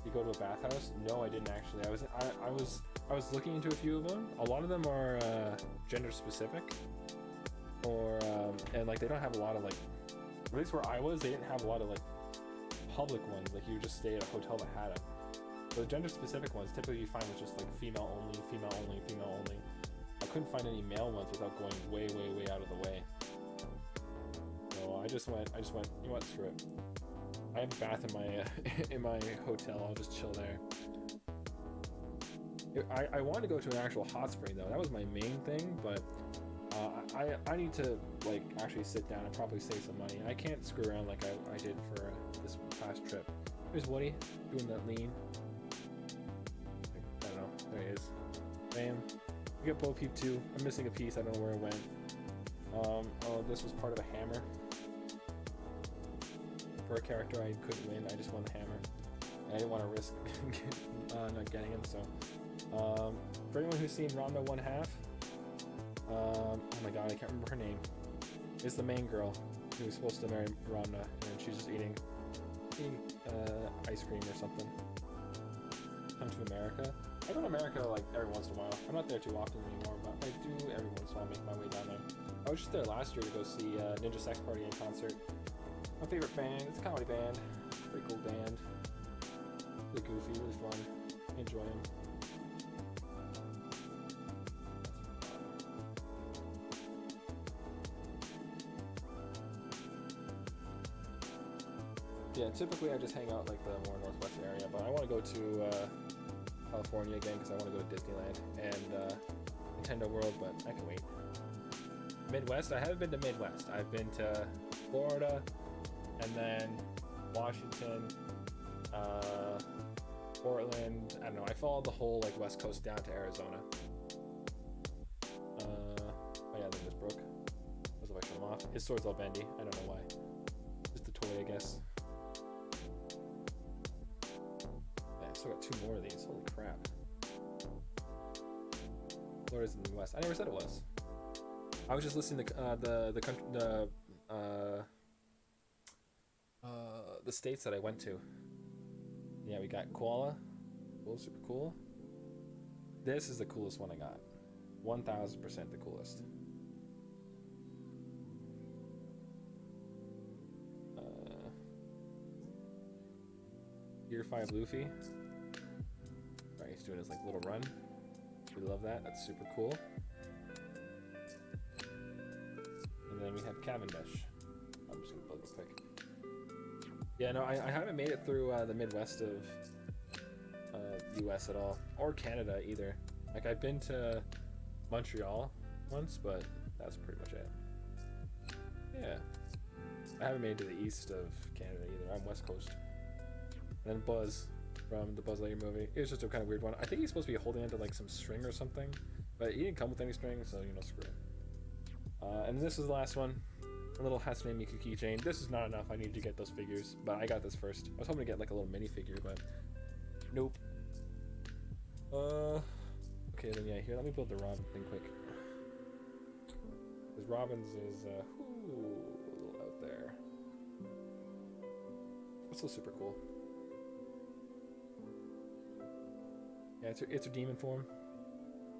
You go to a bathhouse? No, I didn't actually. I was looking into a few of them. A lot of them are gender specific, or and like they don't have a lot of like. At least where I was, they didn't have a lot of like public ones, like you just stay at a hotel that had them. But the gender-specific ones, typically you find was just like female only, female only, female only. I couldn't find any male ones without going way, way, way out of the way. So I just went, you know what, screw it. I have a bath in my in my hotel. I'll just chill there. I wanted to go to an actual hot spring though. That was my main thing, but I need to like actually sit down and probably save some money. I can't screw around like I did for this past trip. There's Woody doing that lean. I don't know. There he is. Bam. We got Bo Peep 2. I'm missing a piece. I don't know where it went. Oh, this was part of a hammer. For a character I couldn't win, I just won the hammer. And I didn't want to risk not getting him, so. For anyone who's seen Ramna 1/2, oh my god, I can't remember her name. It's the main girl who was supposed to marry Ramna, and she's just eating ice cream or something. Come to America. I go to America like every once in a while. I'm not there too often anymore, but I do every once in a while make my way down there. I was just there last year to go see Ninja Sex Party in concert. My favorite band. It's a comedy band. Pretty cool band. Really goofy, really fun. Enjoy them. Yeah, typically I just hang out like the more northwest area, but I want to go to California again because I want to go to Disneyland and Nintendo World, but I can wait. Midwest, I haven't been to Midwest. I've been to Florida, and then Washington, Portland. I don't know. I followed the whole like West Coast down to Arizona. Oh yeah, they just broke. What if I shut him off? His sword's all bendy. I don't know why. Just a toy, I guess. Yeah, I still got 2 more of these. Holy crap. Florida's in the West. I never said it was. I was just listening to the states that I went to. Yeah, we got koala. Cool, super cool. This is the coolest one I got. 1000% the coolest. Gear 5 Luffy. Alright, he's doing his like little run. We love that. That's super cool. And then we have Cavendish. I'm just gonna build real quick. Yeah, no, I haven't made it through the Midwest of US at all, or Canada either. Like I've been to Montreal once, but that's pretty much it. Yeah, I haven't made it to the east of Canada either. I'm West Coast. And then Buzz from the Buzz Lightyear movie. It was just a kind of weird one. I think he's supposed to be holding onto like some string or something, but he didn't come with any string, so you know, screw it. And this is the last one. A little Hatsune Miku keychain. This is not enough. I need to get those figures, but I got this first. I was hoping to get like a little mini figure, but nope. Okay, then yeah, here, let me build the Robin thing quick. Because Robin's is, a little out there. It's still super cool. Yeah, it's her demon form.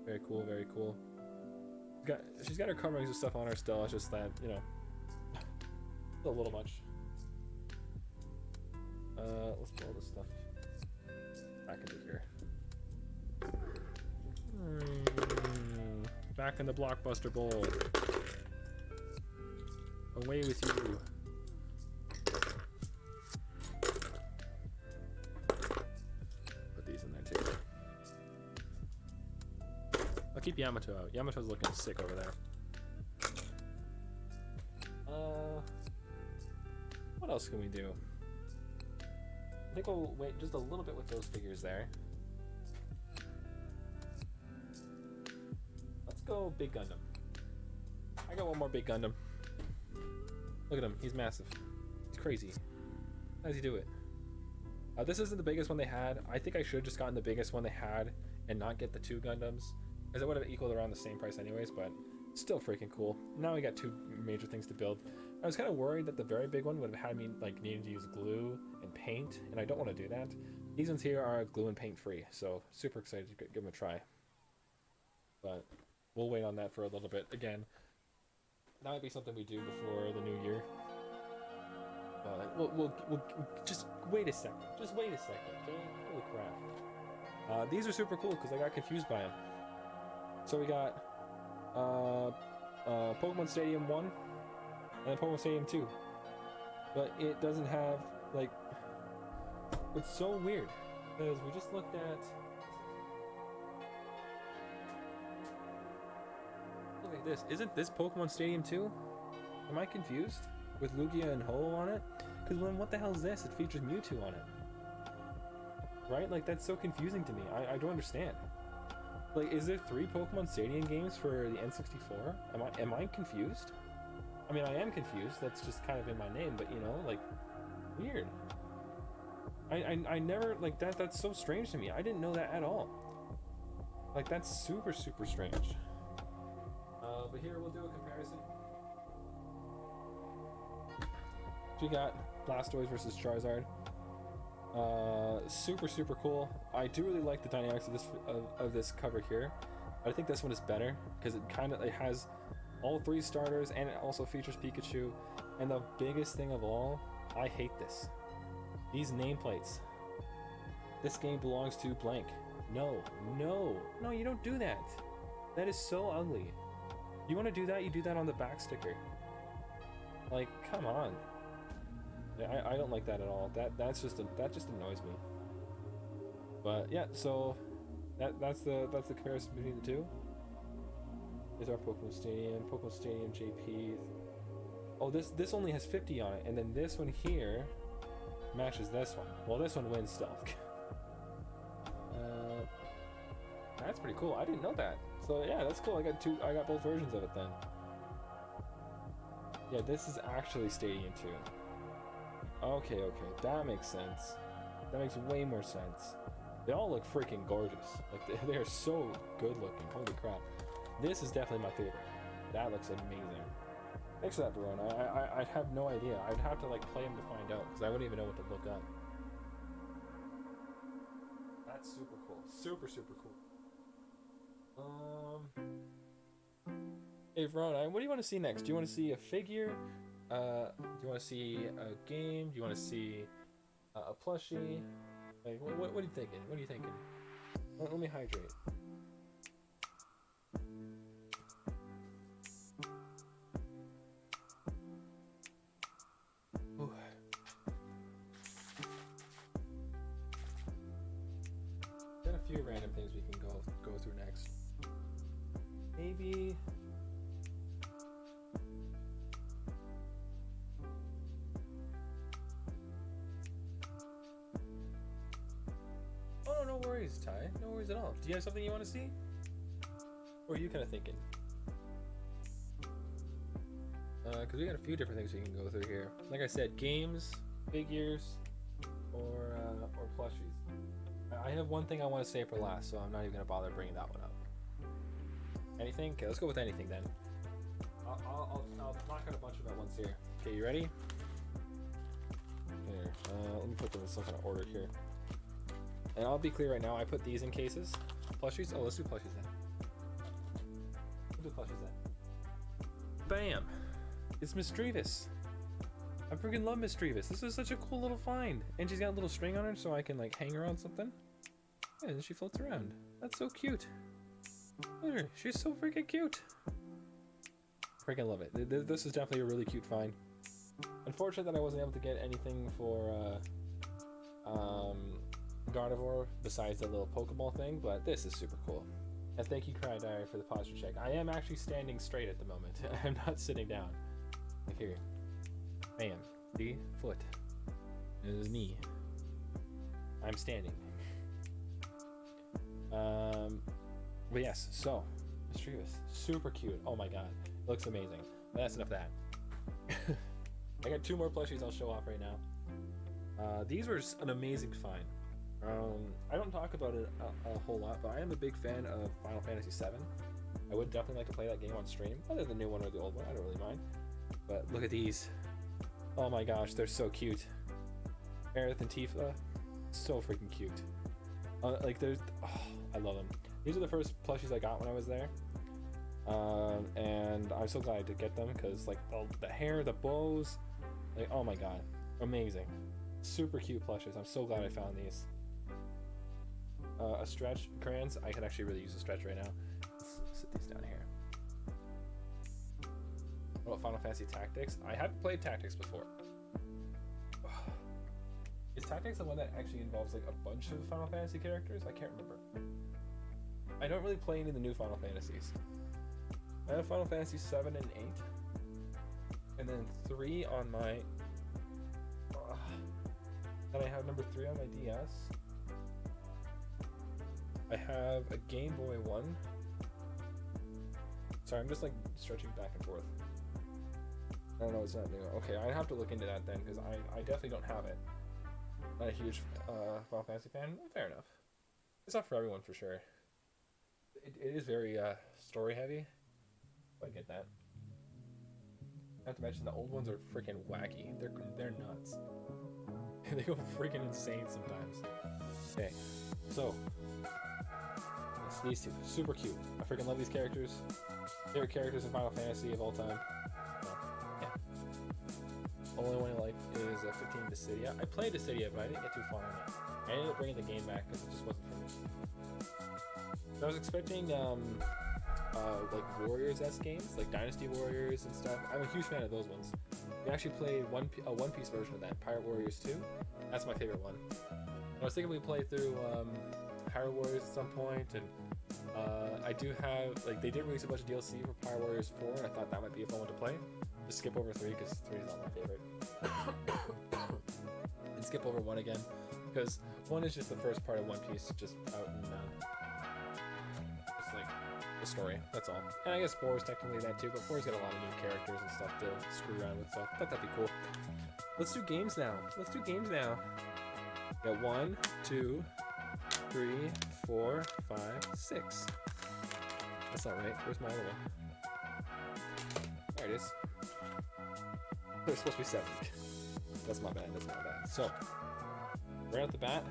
Very cool, very cool. She's got her coverings and stuff on her still. It's just that, you know, a little much. Let's put all this stuff back into here. Back in the Blockbuster Bowl. Away with you. Put these in there too. I'll keep Yamato out. Yamato's looking sick over there. What else can we do? I think we'll wait just a little bit with those figures there. Let's go Big Gundam. I got one more Big Gundam. Look at him. He's massive. He's crazy. How does he do it? This isn't the biggest one they had. I think I should have just gotten the biggest one they had and not get the 2 Gundams, because it would have equaled around the same price anyways, but still freaking cool. Now we got 2 major things to build. I was kind of worried that the very big one would have had me like needing to use glue and paint, and I don't want to do that. These ones here are glue and paint free, so super excited to give them a try. But we'll wait on that for a little bit. Again, that might be something we do before the new year. We'll just wait a second. Just wait a second, okay? Holy crap. These are super cool because I got confused by them. So we got Pokemon Stadium 1 and then Pokemon Stadium 2. But it doesn't have, like, it's so weird because we just looked at, look at this. Isn't this Pokemon Stadium 2? Am I confused? With Lugia and Ho on it? Because then what the hell is this? It features Mewtwo on it. Right? Like, that's so confusing to me. I don't understand. Like, is there 3 Pokemon Stadium games for the N64? Am I confused? I mean, I am confused. That's just kind of in my name, but you know, like, weird. I never, like, that's so strange to me. I didn't know that at all. Like, that's super, super strange. But here, we'll do a comparison. We got Blastoise versus Charizard. Super, super cool. I do really like the dynamics of this cover here. But I think this one is better because it has all 3 starters and it also features Pikachu. And the biggest thing of all, I hate this. These nameplates. This game belongs to blank. No, you don't do that. That is so ugly. You want to do that? You do that on the back sticker. Like, come on. I don't like that at all. That just annoys me. But yeah, so that's the comparison between the two. Is our Pokemon Stadium JP. Oh, this only has 50 on it, and then this one here matches this one. Well, this one wins still. That's pretty cool. I didn't know that. So yeah, that's cool. I got both versions of it then. Yeah, this is actually Stadium 2. Okay, that makes sense. That makes way more sense. They all look freaking gorgeous. Like they're so good looking. Holy crap. This is definitely my favorite. That looks amazing. Thanks for that, Barone. I have no idea. I'd have to like play them to find out because I wouldn't even know what to look up. That's super cool. Super, super cool. Hey, Veron, what do you want to see next? Do you want to see a figure? Do you want to see a game? Do you want to see a plushie? Like, what are you thinking? What are you thinking? Let me hydrate. Ooh. Got a few random things we can go through next. Maybe. Oh, no worries, Ty. No worries at all. Do you have something you want to see? Or are you kind of thinking? Because we got a few different things we can go through here. Like I said, games, figures, or plushies. I have one thing I want to say for last, so I'm not even going to bother bringing that one up. Anything? Okay, let's go with anything then. I'll knock out a bunch of them at once here. Okay, you ready? Here, let me put them in some kind of order here. And I'll be clear right now, I put these in cases. Plushies? Oh, let's do plushies then. Let's do plushies then. Bam! It's Misdreavus. I freaking love Misdreavus. This is such a cool little find. And she's got a little string on her so I can like hang her on something. Yeah, and she floats around. That's so cute. Look at her. She's so freaking cute. Freaking love it. This is definitely a really cute find. Unfortunate that I wasn't able to get anything for Gardevoir besides the little Pokeball thing, but this is super cool. And thank you, Cry Diary, for the posture check. I am actually standing straight at the moment. I'm not sitting down. Like here. Bam. The foot. And his knee. I'm standing. But yes, so Misdreavus, super cute. Oh my god, it looks amazing. But that's enough of that. I got 2 more plushies I'll show off right now. These were an amazing find. I don't talk about it a whole lot, but I am a big fan of Final Fantasy VII. I would definitely like to play that game on stream, whether the new one or the old one, I don't really mind. But look at these. Oh my gosh, they're so cute. Aerith and Tifa, so freaking cute. Like there's, oh, I love them. These are the first plushies I got when I was there. And I'm so glad to get them because like the hair, the bows, like oh my god. Amazing. Super cute plushes. I'm so glad I found these. A stretch crayons. I could actually really use a stretch right now. Let's sit these down here. What about Final Fantasy Tactics? I haven't played Tactics before. Is Tactics the one that actually involves like a bunch of Final Fantasy characters? I can't remember. I don't really play any of the new Final Fantasies. I have Final Fantasy 7 and 8. And then 3 on my... Then I have number 3 on my DS. I have a Game Boy 1. Sorry, I'm just like stretching back and forth. I don't know what's happening. Okay, I have to look into that then, because I definitely don't have it. Not a huge Final Fantasy fan. Fair enough. It's not for everyone for sure. It is very story heavy. I get that. Not to mention the old ones are freaking wacky. They're nuts. They go freaking insane sometimes. Okay, so these two, super cute. I freaking love these characters. Favorite characters in Final Fantasy of all time. Yeah. Only one I like is 15 Dissidia. I played Dissidia, but I didn't get too far in it. I ended up bringing the game back because it just wasn't for me. So I was expecting like Warriors-esque games, like Dynasty Warriors and stuff. I'm a huge fan of those ones. We actually played a One Piece version of that, Pirate Warriors 2. That's my favorite one. I was thinking we play through Pirate Warriors at some point, and I do have, like, they did release a bunch of DLC for Pirate Warriors 4, and I thought that might be a fun one to play. Just skip over 3 because 3 is not my favorite. And skip over 1 again because 1 is just the first part of One Piece, just out in just like the story. That's all. And I guess 4 is technically that too, but 4's got a lot of new characters and stuff to screw around with. So I thought that'd be cool. Let's do games now. Let's do games now. Got 1, 2, 3, 4, 5, 6. That's not right. Where's my other one? There it is. There's supposed to be 7. That's my bad. That's my bad. So, right off the bat,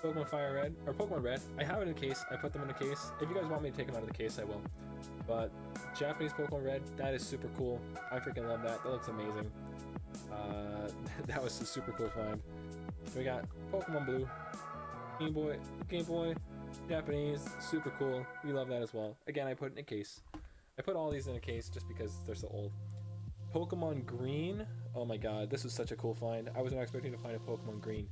Pokemon Fire Red, or Pokemon Red. I have it in a case. I put them in a case. If you guys want me to take them out of the case, I will. But Japanese Pokemon Red, that is super cool. I freaking love that. That looks amazing. That was a super cool find. We got Pokemon Blue, Game Boy, Japanese, super cool. We love that as well. Again, I put it in a case. I put all these in a case just because they're so old. Pokemon Green. Oh my god, this was such a cool find. I was not expecting to find a Pokemon Green.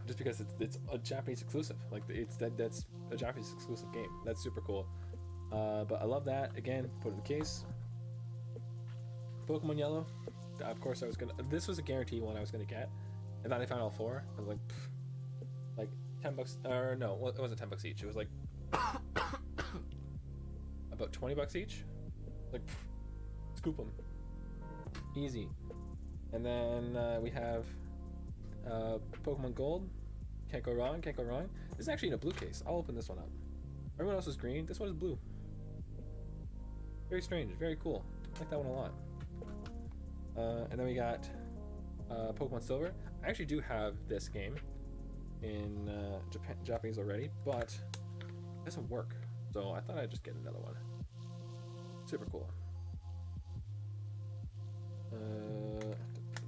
Just because it's a Japanese exclusive. Like that's a Japanese exclusive game. That's super cool. But I love that. Again, put it in the case. Pokemon Yellow. Of course, this was a guarantee one I was gonna get, and then I found all 4. I was like, pff, like $10, or no, it wasn't $10 each. It was like about $20 each. Like, pff, scoop them, easy. And then we have Pokemon Gold. Can't go wrong. Can't go wrong. This is actually in a blue case. I'll open this one up. Everyone else is green. This one is blue. Very strange. Very cool. I like that one a lot. And then we got Pokemon Silver. I actually do have this game in Japanese already, but it doesn't work. So I thought I'd just get another one. Super cool.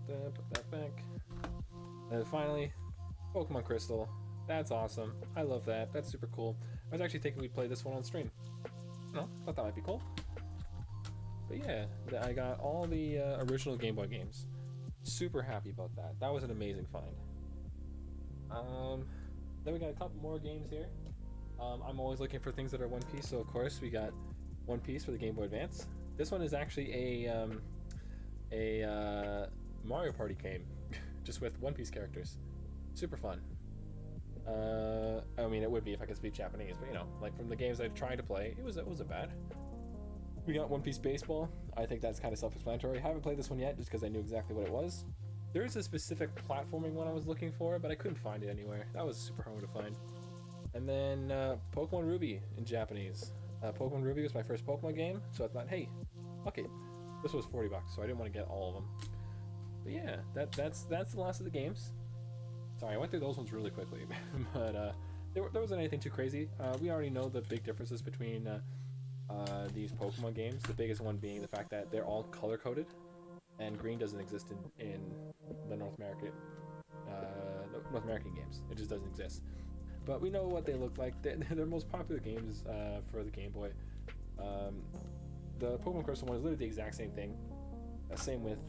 Put that back. And finally, Pokemon Crystal. That's awesome. I love that. That's super cool. I was actually thinking we'd play this one on stream. No, thought that might be cool. But yeah, I got all the original Game Boy games. Super happy about that. That was an amazing find. Then we got a couple more games here. I'm always looking for things that are One Piece, so of course we got One Piece for the Game Boy Advance. This one is actually a Mario Party game, just with One Piece characters. Super fun. I mean, it would be if I could speak Japanese, but you know, like from the games I've tried to play, it wasn't bad. We got One Piece Baseball. I think that's kind of self-explanatory. I haven't played this one yet just because I knew exactly what it was. There is a specific platforming one I was looking for, but I couldn't find it anywhere. That was super hard to find. And then Pokemon Ruby in Japanese. Pokemon Ruby was my first Pokemon game, so I thought, hey, fuck it. This was $40, so I didn't want to get all of them. But yeah, that's the last of the games. Sorry, I went through those ones really quickly, but there wasn't anything too crazy. We already know the big differences between these Pokemon games. The biggest one being the fact that they're all color-coded. and green doesn't exist in the North American games. It just doesn't exist. But we know what they look like. Their most popular games for the Game Boy. The Pokemon Crystal one is literally the exact same thing. Same with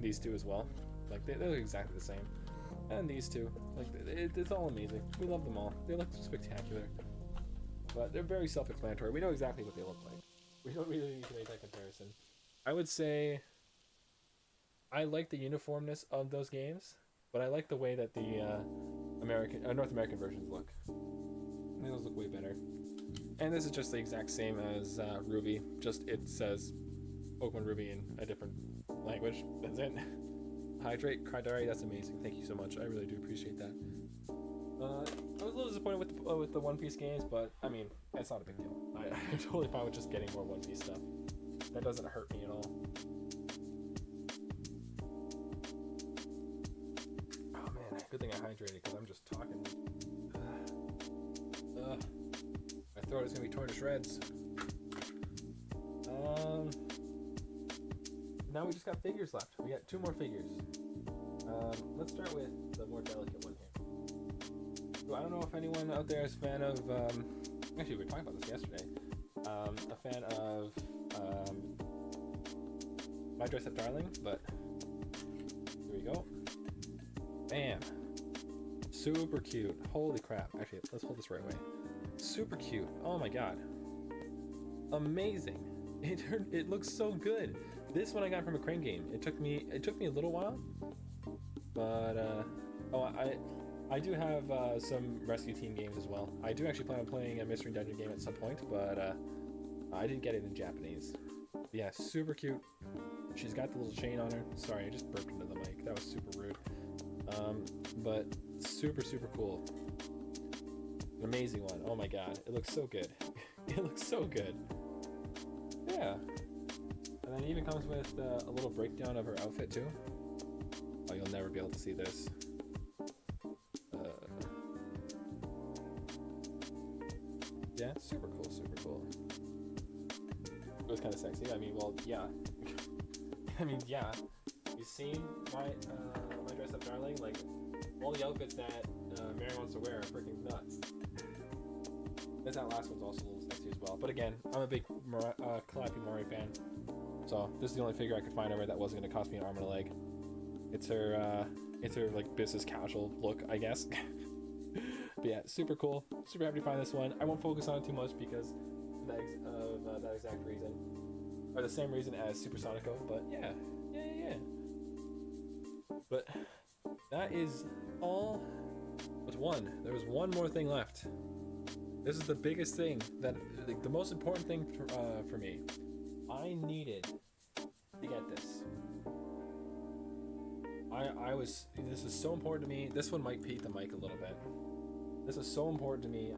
these two as well. Like they look exactly the same. And these two, like it's all amazing. We love them all. They look spectacular. But they're very self-explanatory. We know exactly what they look like. We don't really need to make that comparison. I would say I like the uniformness of those games, but I like the way that the North American versions look. Those look way better. And this is just the exact same as Ruby, just it says Pokemon Ruby in a different language. That's it. Hydrate, Cradari, that's amazing. Thank you so much. I really do appreciate that. I was a little disappointed with the One Piece games, but I mean, it's not a big deal. I'm totally fine with just getting more One Piece stuff. That doesn't hurt me at all. Oh man, good thing I hydrated because I'm just talking. My throat is gonna be torn to shreds. Now we just got figures left. We got 2 more figures. Let's start with the more delicate one here. So I don't know if anyone out there is a fan of, actually we were talking about this yesterday, a fan of My Dress Up Darling, but here we go. Bam. Super cute. Holy crap. Actually, let's hold this right away. Super cute. Oh my god. Amazing. It looks so good. This one I got from a Crane game. It took me a little while, but I do have some rescue team games as well. I do actually plan on playing a Mystery Dungeon game at some point, but I didn't get it in Japanese. Yeah, super cute. She's got the little chain on her. Sorry, I just burped into the mic. That was super rude. But super cool. An amazing one. Oh my god, it looks so good. It looks so good. Yeah. And then it even comes with a little breakdown of her outfit too. Oh, you'll never be able to see this. Yeah, super cool. It was kind of sexy. I mean, well, yeah. I mean, yeah. You've seen my Dress Up Darling? Like, all the outfits that Mary wants to wear are freaking nuts. And that last one's also a little sexy as well. But again, I'm a big Calliope Mori fan. So this is the only figure I could find over that wasn't going to cost me an arm and a leg. It's her like business casual look, I guess. But yeah, super cool. Super happy to find this one. I won't focus on it too much because of that exact reason, or the same reason as Supersonico. But yeah. But that is all. But there was one more thing left. This is the biggest thing, that like, the most important thing for me. I needed to get this. This is so important to me. This one might peak the mic a little bit. This is so important to me.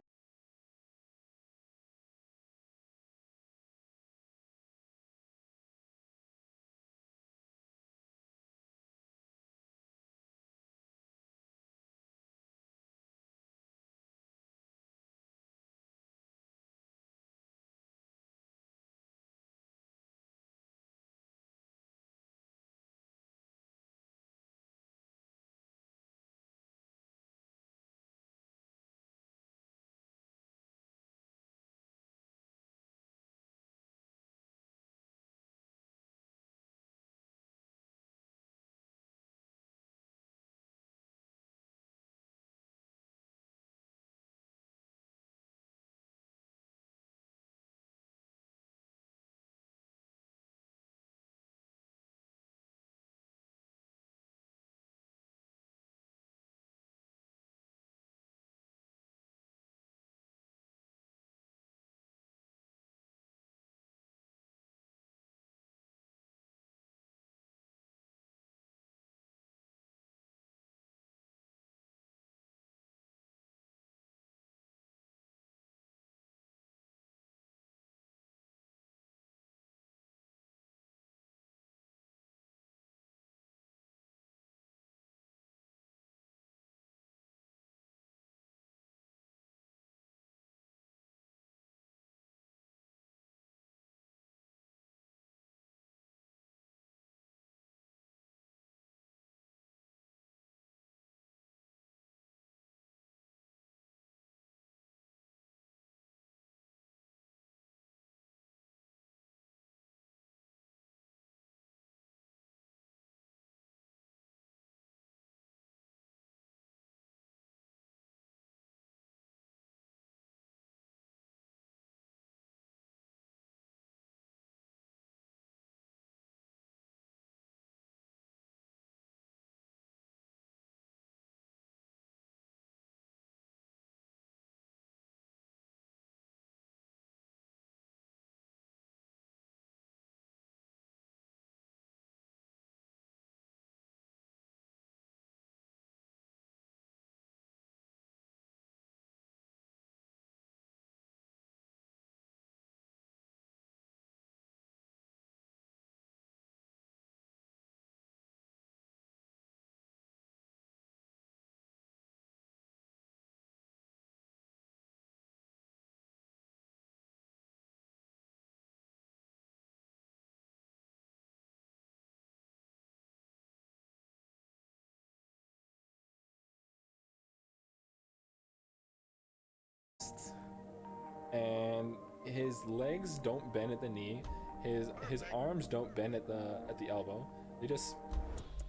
and his legs don't bend at the knee. His arms don't bend at the elbow. They just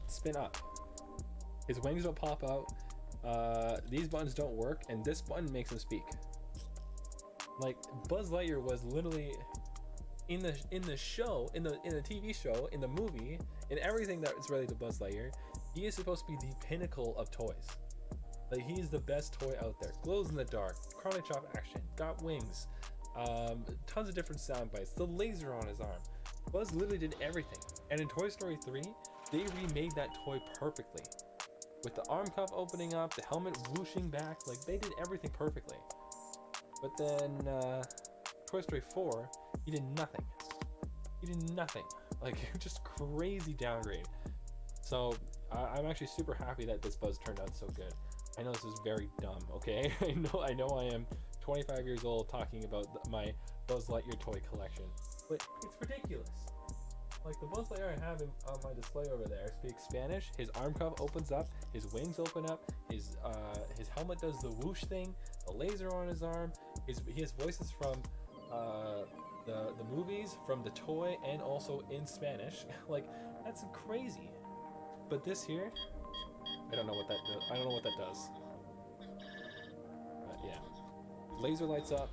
spin up. His wings don't pop out. These buttons don't work, and this button makes him speak. Like, Buzz Lightyear was literally in the show, in the TV show, in the movie, in everything that is related to Buzz Lightyear. He is supposed to be the pinnacle of toys. Like, he's the best toy out there. Glows in the dark, karate chop action, got wings, tons of different sound bites, the laser on his arm. Buzz literally did everything. And in Toy Story 3, they remade that toy perfectly. With the arm cuff opening up, the helmet whooshing back, like, they did everything perfectly. But then, Toy Story 4, he did nothing. He did nothing. Like, just crazy downgrade. So, I'm actually super happy that this Buzz turned out so good. I know this is very dumb, okay? I know I am 25 years old talking about my Buzz Lightyear toy collection, but it's ridiculous. Like, the Buzz Lightyear I have on my display over there speaks Spanish. His arm cuff opens up, his wings open up, his helmet does the whoosh thing, the laser on his arm. He has voices from the movies, from the toy, and also in Spanish. Like, that's crazy. But this here, I don't know what that does. I don't know what that does. But yeah, laser lights up.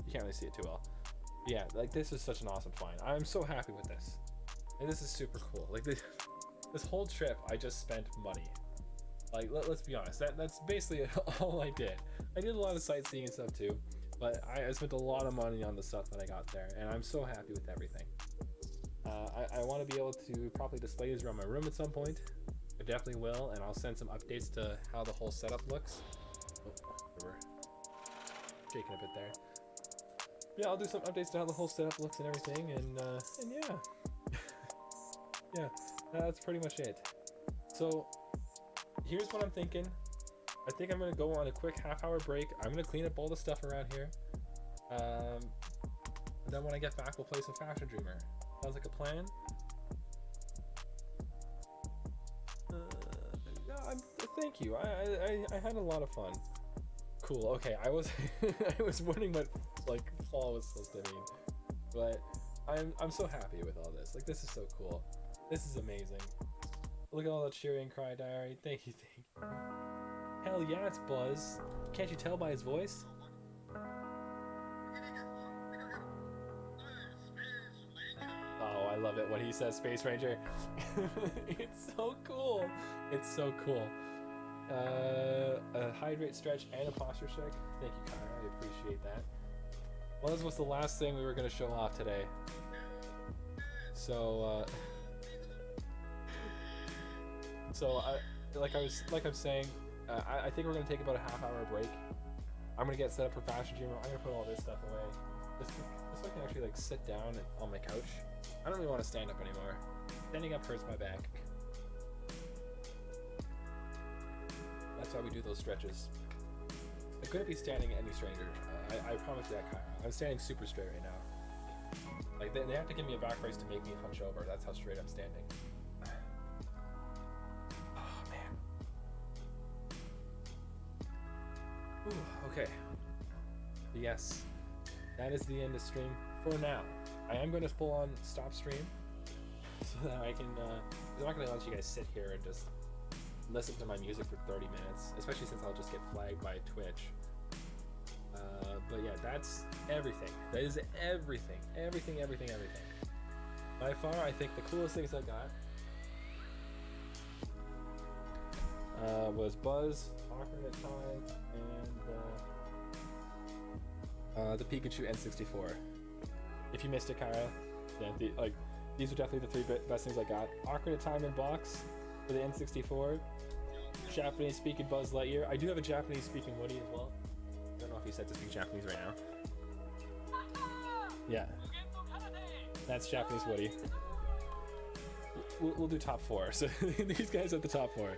You can't really see it too well. Yeah, like, this is such an awesome find. I'm so happy with this, and this is super cool. Like, this whole trip, I just spent money. Like, let's be honest. That's basically all I did. I did a lot of sightseeing and stuff too, but I spent a lot of money on the stuff that I got there, and I'm so happy with everything. I want to be able to properly display these around my room at some point. I definitely will, and I'll send some updates to how the whole setup looks. Oh, we're shaking a bit there. Yeah, I'll do some updates to how the whole setup looks and everything, and yeah. Yeah, that's pretty much it. So, here's what I'm thinking. I think I'm going to go on a quick half-hour break. I'm going to clean up all the stuff around here. And then when I get back, we'll play some Fashion Dreamer. Sounds like a plan? Thank you. I had a lot of fun. Cool. Okay, I was I was wondering what, like, fall was supposed to mean, but I'm so happy with all this. Like, this is so cool. This is amazing. Look at all the cheering cry diary. Thank you. Hell yeah, it's Buzz. Can't you tell by his voice? Oh, I love it when he says Space Ranger. It's so cool. It's so cool. A hydrate, stretch, and a posture check. Thank you, Kyra. I appreciate that. Well, this was the last thing we were going to show off today. So, like I'm saying, I think we're going to take about a half-hour break. I'm going to get set up for Fashion Dreamer. I'm going to put all this stuff away. Just so I can actually, like, sit down on my couch. I don't really want to stand up anymore. Standing up hurts my back. That's why we do those stretches. I couldn't be standing any straighter. I promise you that, Kyle. I'm standing super straight right now. Like, they have to give me a back brace to make me hunch over. That's how straight I'm standing. Oh, man. Ooh, okay. Yes. That is the end of stream for now. I am going to full on stop stream so that I can, I'm not going to let you guys sit here and just listen to my music for 30 minutes, especially since I'll just get flagged by Twitch. But yeah, that's everything. That is everything. Everything. By far, I think the coolest things I got was Buzz, Ocarina of Time, and the Pikachu N64. If you missed it, Kyra, yeah, these are definitely the three best things I got. Ocarina of Time in box for the N64. Japanese speaking Buzz Lightyear. I do have a Japanese speaking Woody as well. I don't know if he said to speak Japanese right now. Yeah, that's Japanese Woody. We'll do top 4. So these guys at the top 4.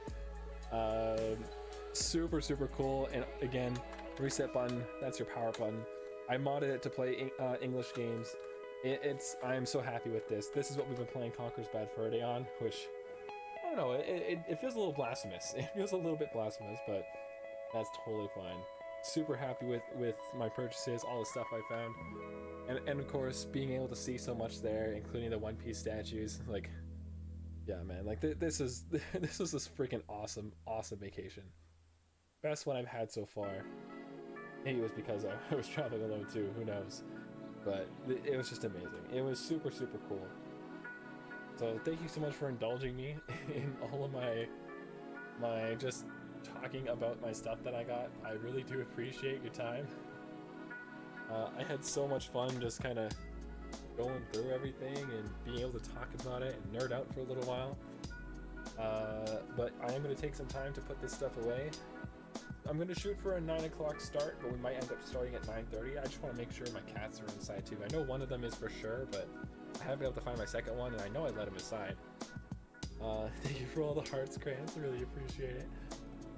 Super cool. And again, reset button. That's your power button. I modded it to play English games. I'm so happy with this. This is what we've been playing Conker's Bad Fur Day on, which, I don't know, it feels a little blasphemous. It feels a little bit blasphemous, but that's totally fine. super happy with my purchases, all the stuff I found, and of course being able to see so much there, including the One Piece statues. Like, yeah, man, like this is this was this freaking awesome vacation, best one I've had so far. Maybe it was because I was traveling alone too, who knows, but it was just amazing. It was super cool. So thank you so much for indulging me in all of my just talking about my stuff that I got. I really do appreciate your time. I had so much fun just kind of going through everything and being able to talk about it and nerd out for a little while. But I am going to take some time to put this stuff away. I'm going to shoot for a 9 o'clock start, but we might end up starting at 9:30. I just want to make sure my cats are inside too. I know one of them is for sure, but I haven't been able to find my second one, and I know I let him inside. Thank you for all the hearts, Krantz. I really appreciate it.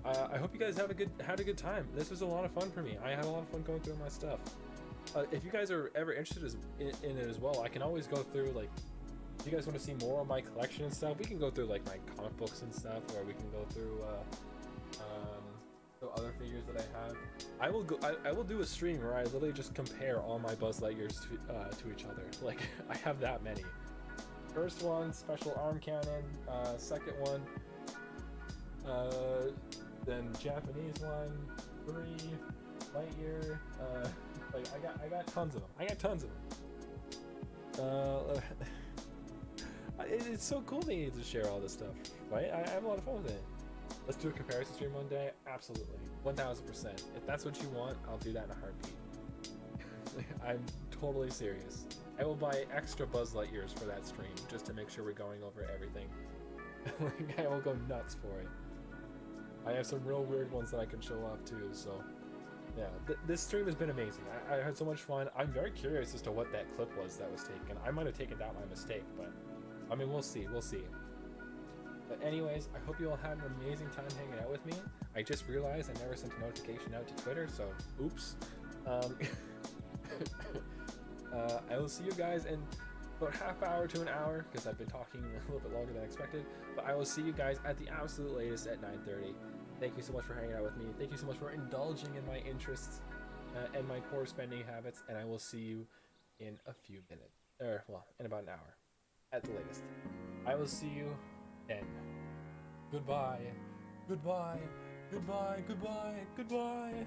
I hope you guys had a good time. This was a lot of fun for me. I had a lot of fun going through my stuff. If you guys are ever interested in it as well, I can always go through, like, if you guys want to see more of my collection and stuff, we can go through like my comic books and stuff, or we can go through the other figures that I have. I will do a stream where I literally just compare all my Buzz Lightyears to each other. Like, I have that many. First one, special arm cannon. Second one, then Japanese one. 3 Lightyear. Like, I got tons of them. It's so cool being able to share all this stuff, right? I have a lot of fun with it. Let's do a comparison stream one day. Absolutely, 1000%. If that's what you want, I'll do that in a heartbeat. I'm totally serious. I will buy extra Buzz Lightyears for that stream just to make sure we're going over everything. Like, I will go nuts for it. I have some real weird ones that I can show off too, so yeah, this stream has been amazing. I had so much fun. I'm very curious as to what that clip was that was taken. I might have taken that by mistake, but I mean, we'll see. But anyways, I hope you all had an amazing time hanging out with me. I just realized I never sent a notification out to Twitter, so oops. I will see you guys in about half hour to an hour, because I've been talking a little bit longer than expected. But I will see you guys at the absolute latest at 9:30. Thank you so much for hanging out with me. Thank you so much for indulging in my interests and my poor spending habits. And I will see you in a few minutes. Well, in about an hour at the latest. I will see you then. Goodbye. Goodbye. Goodbye. Goodbye. Goodbye.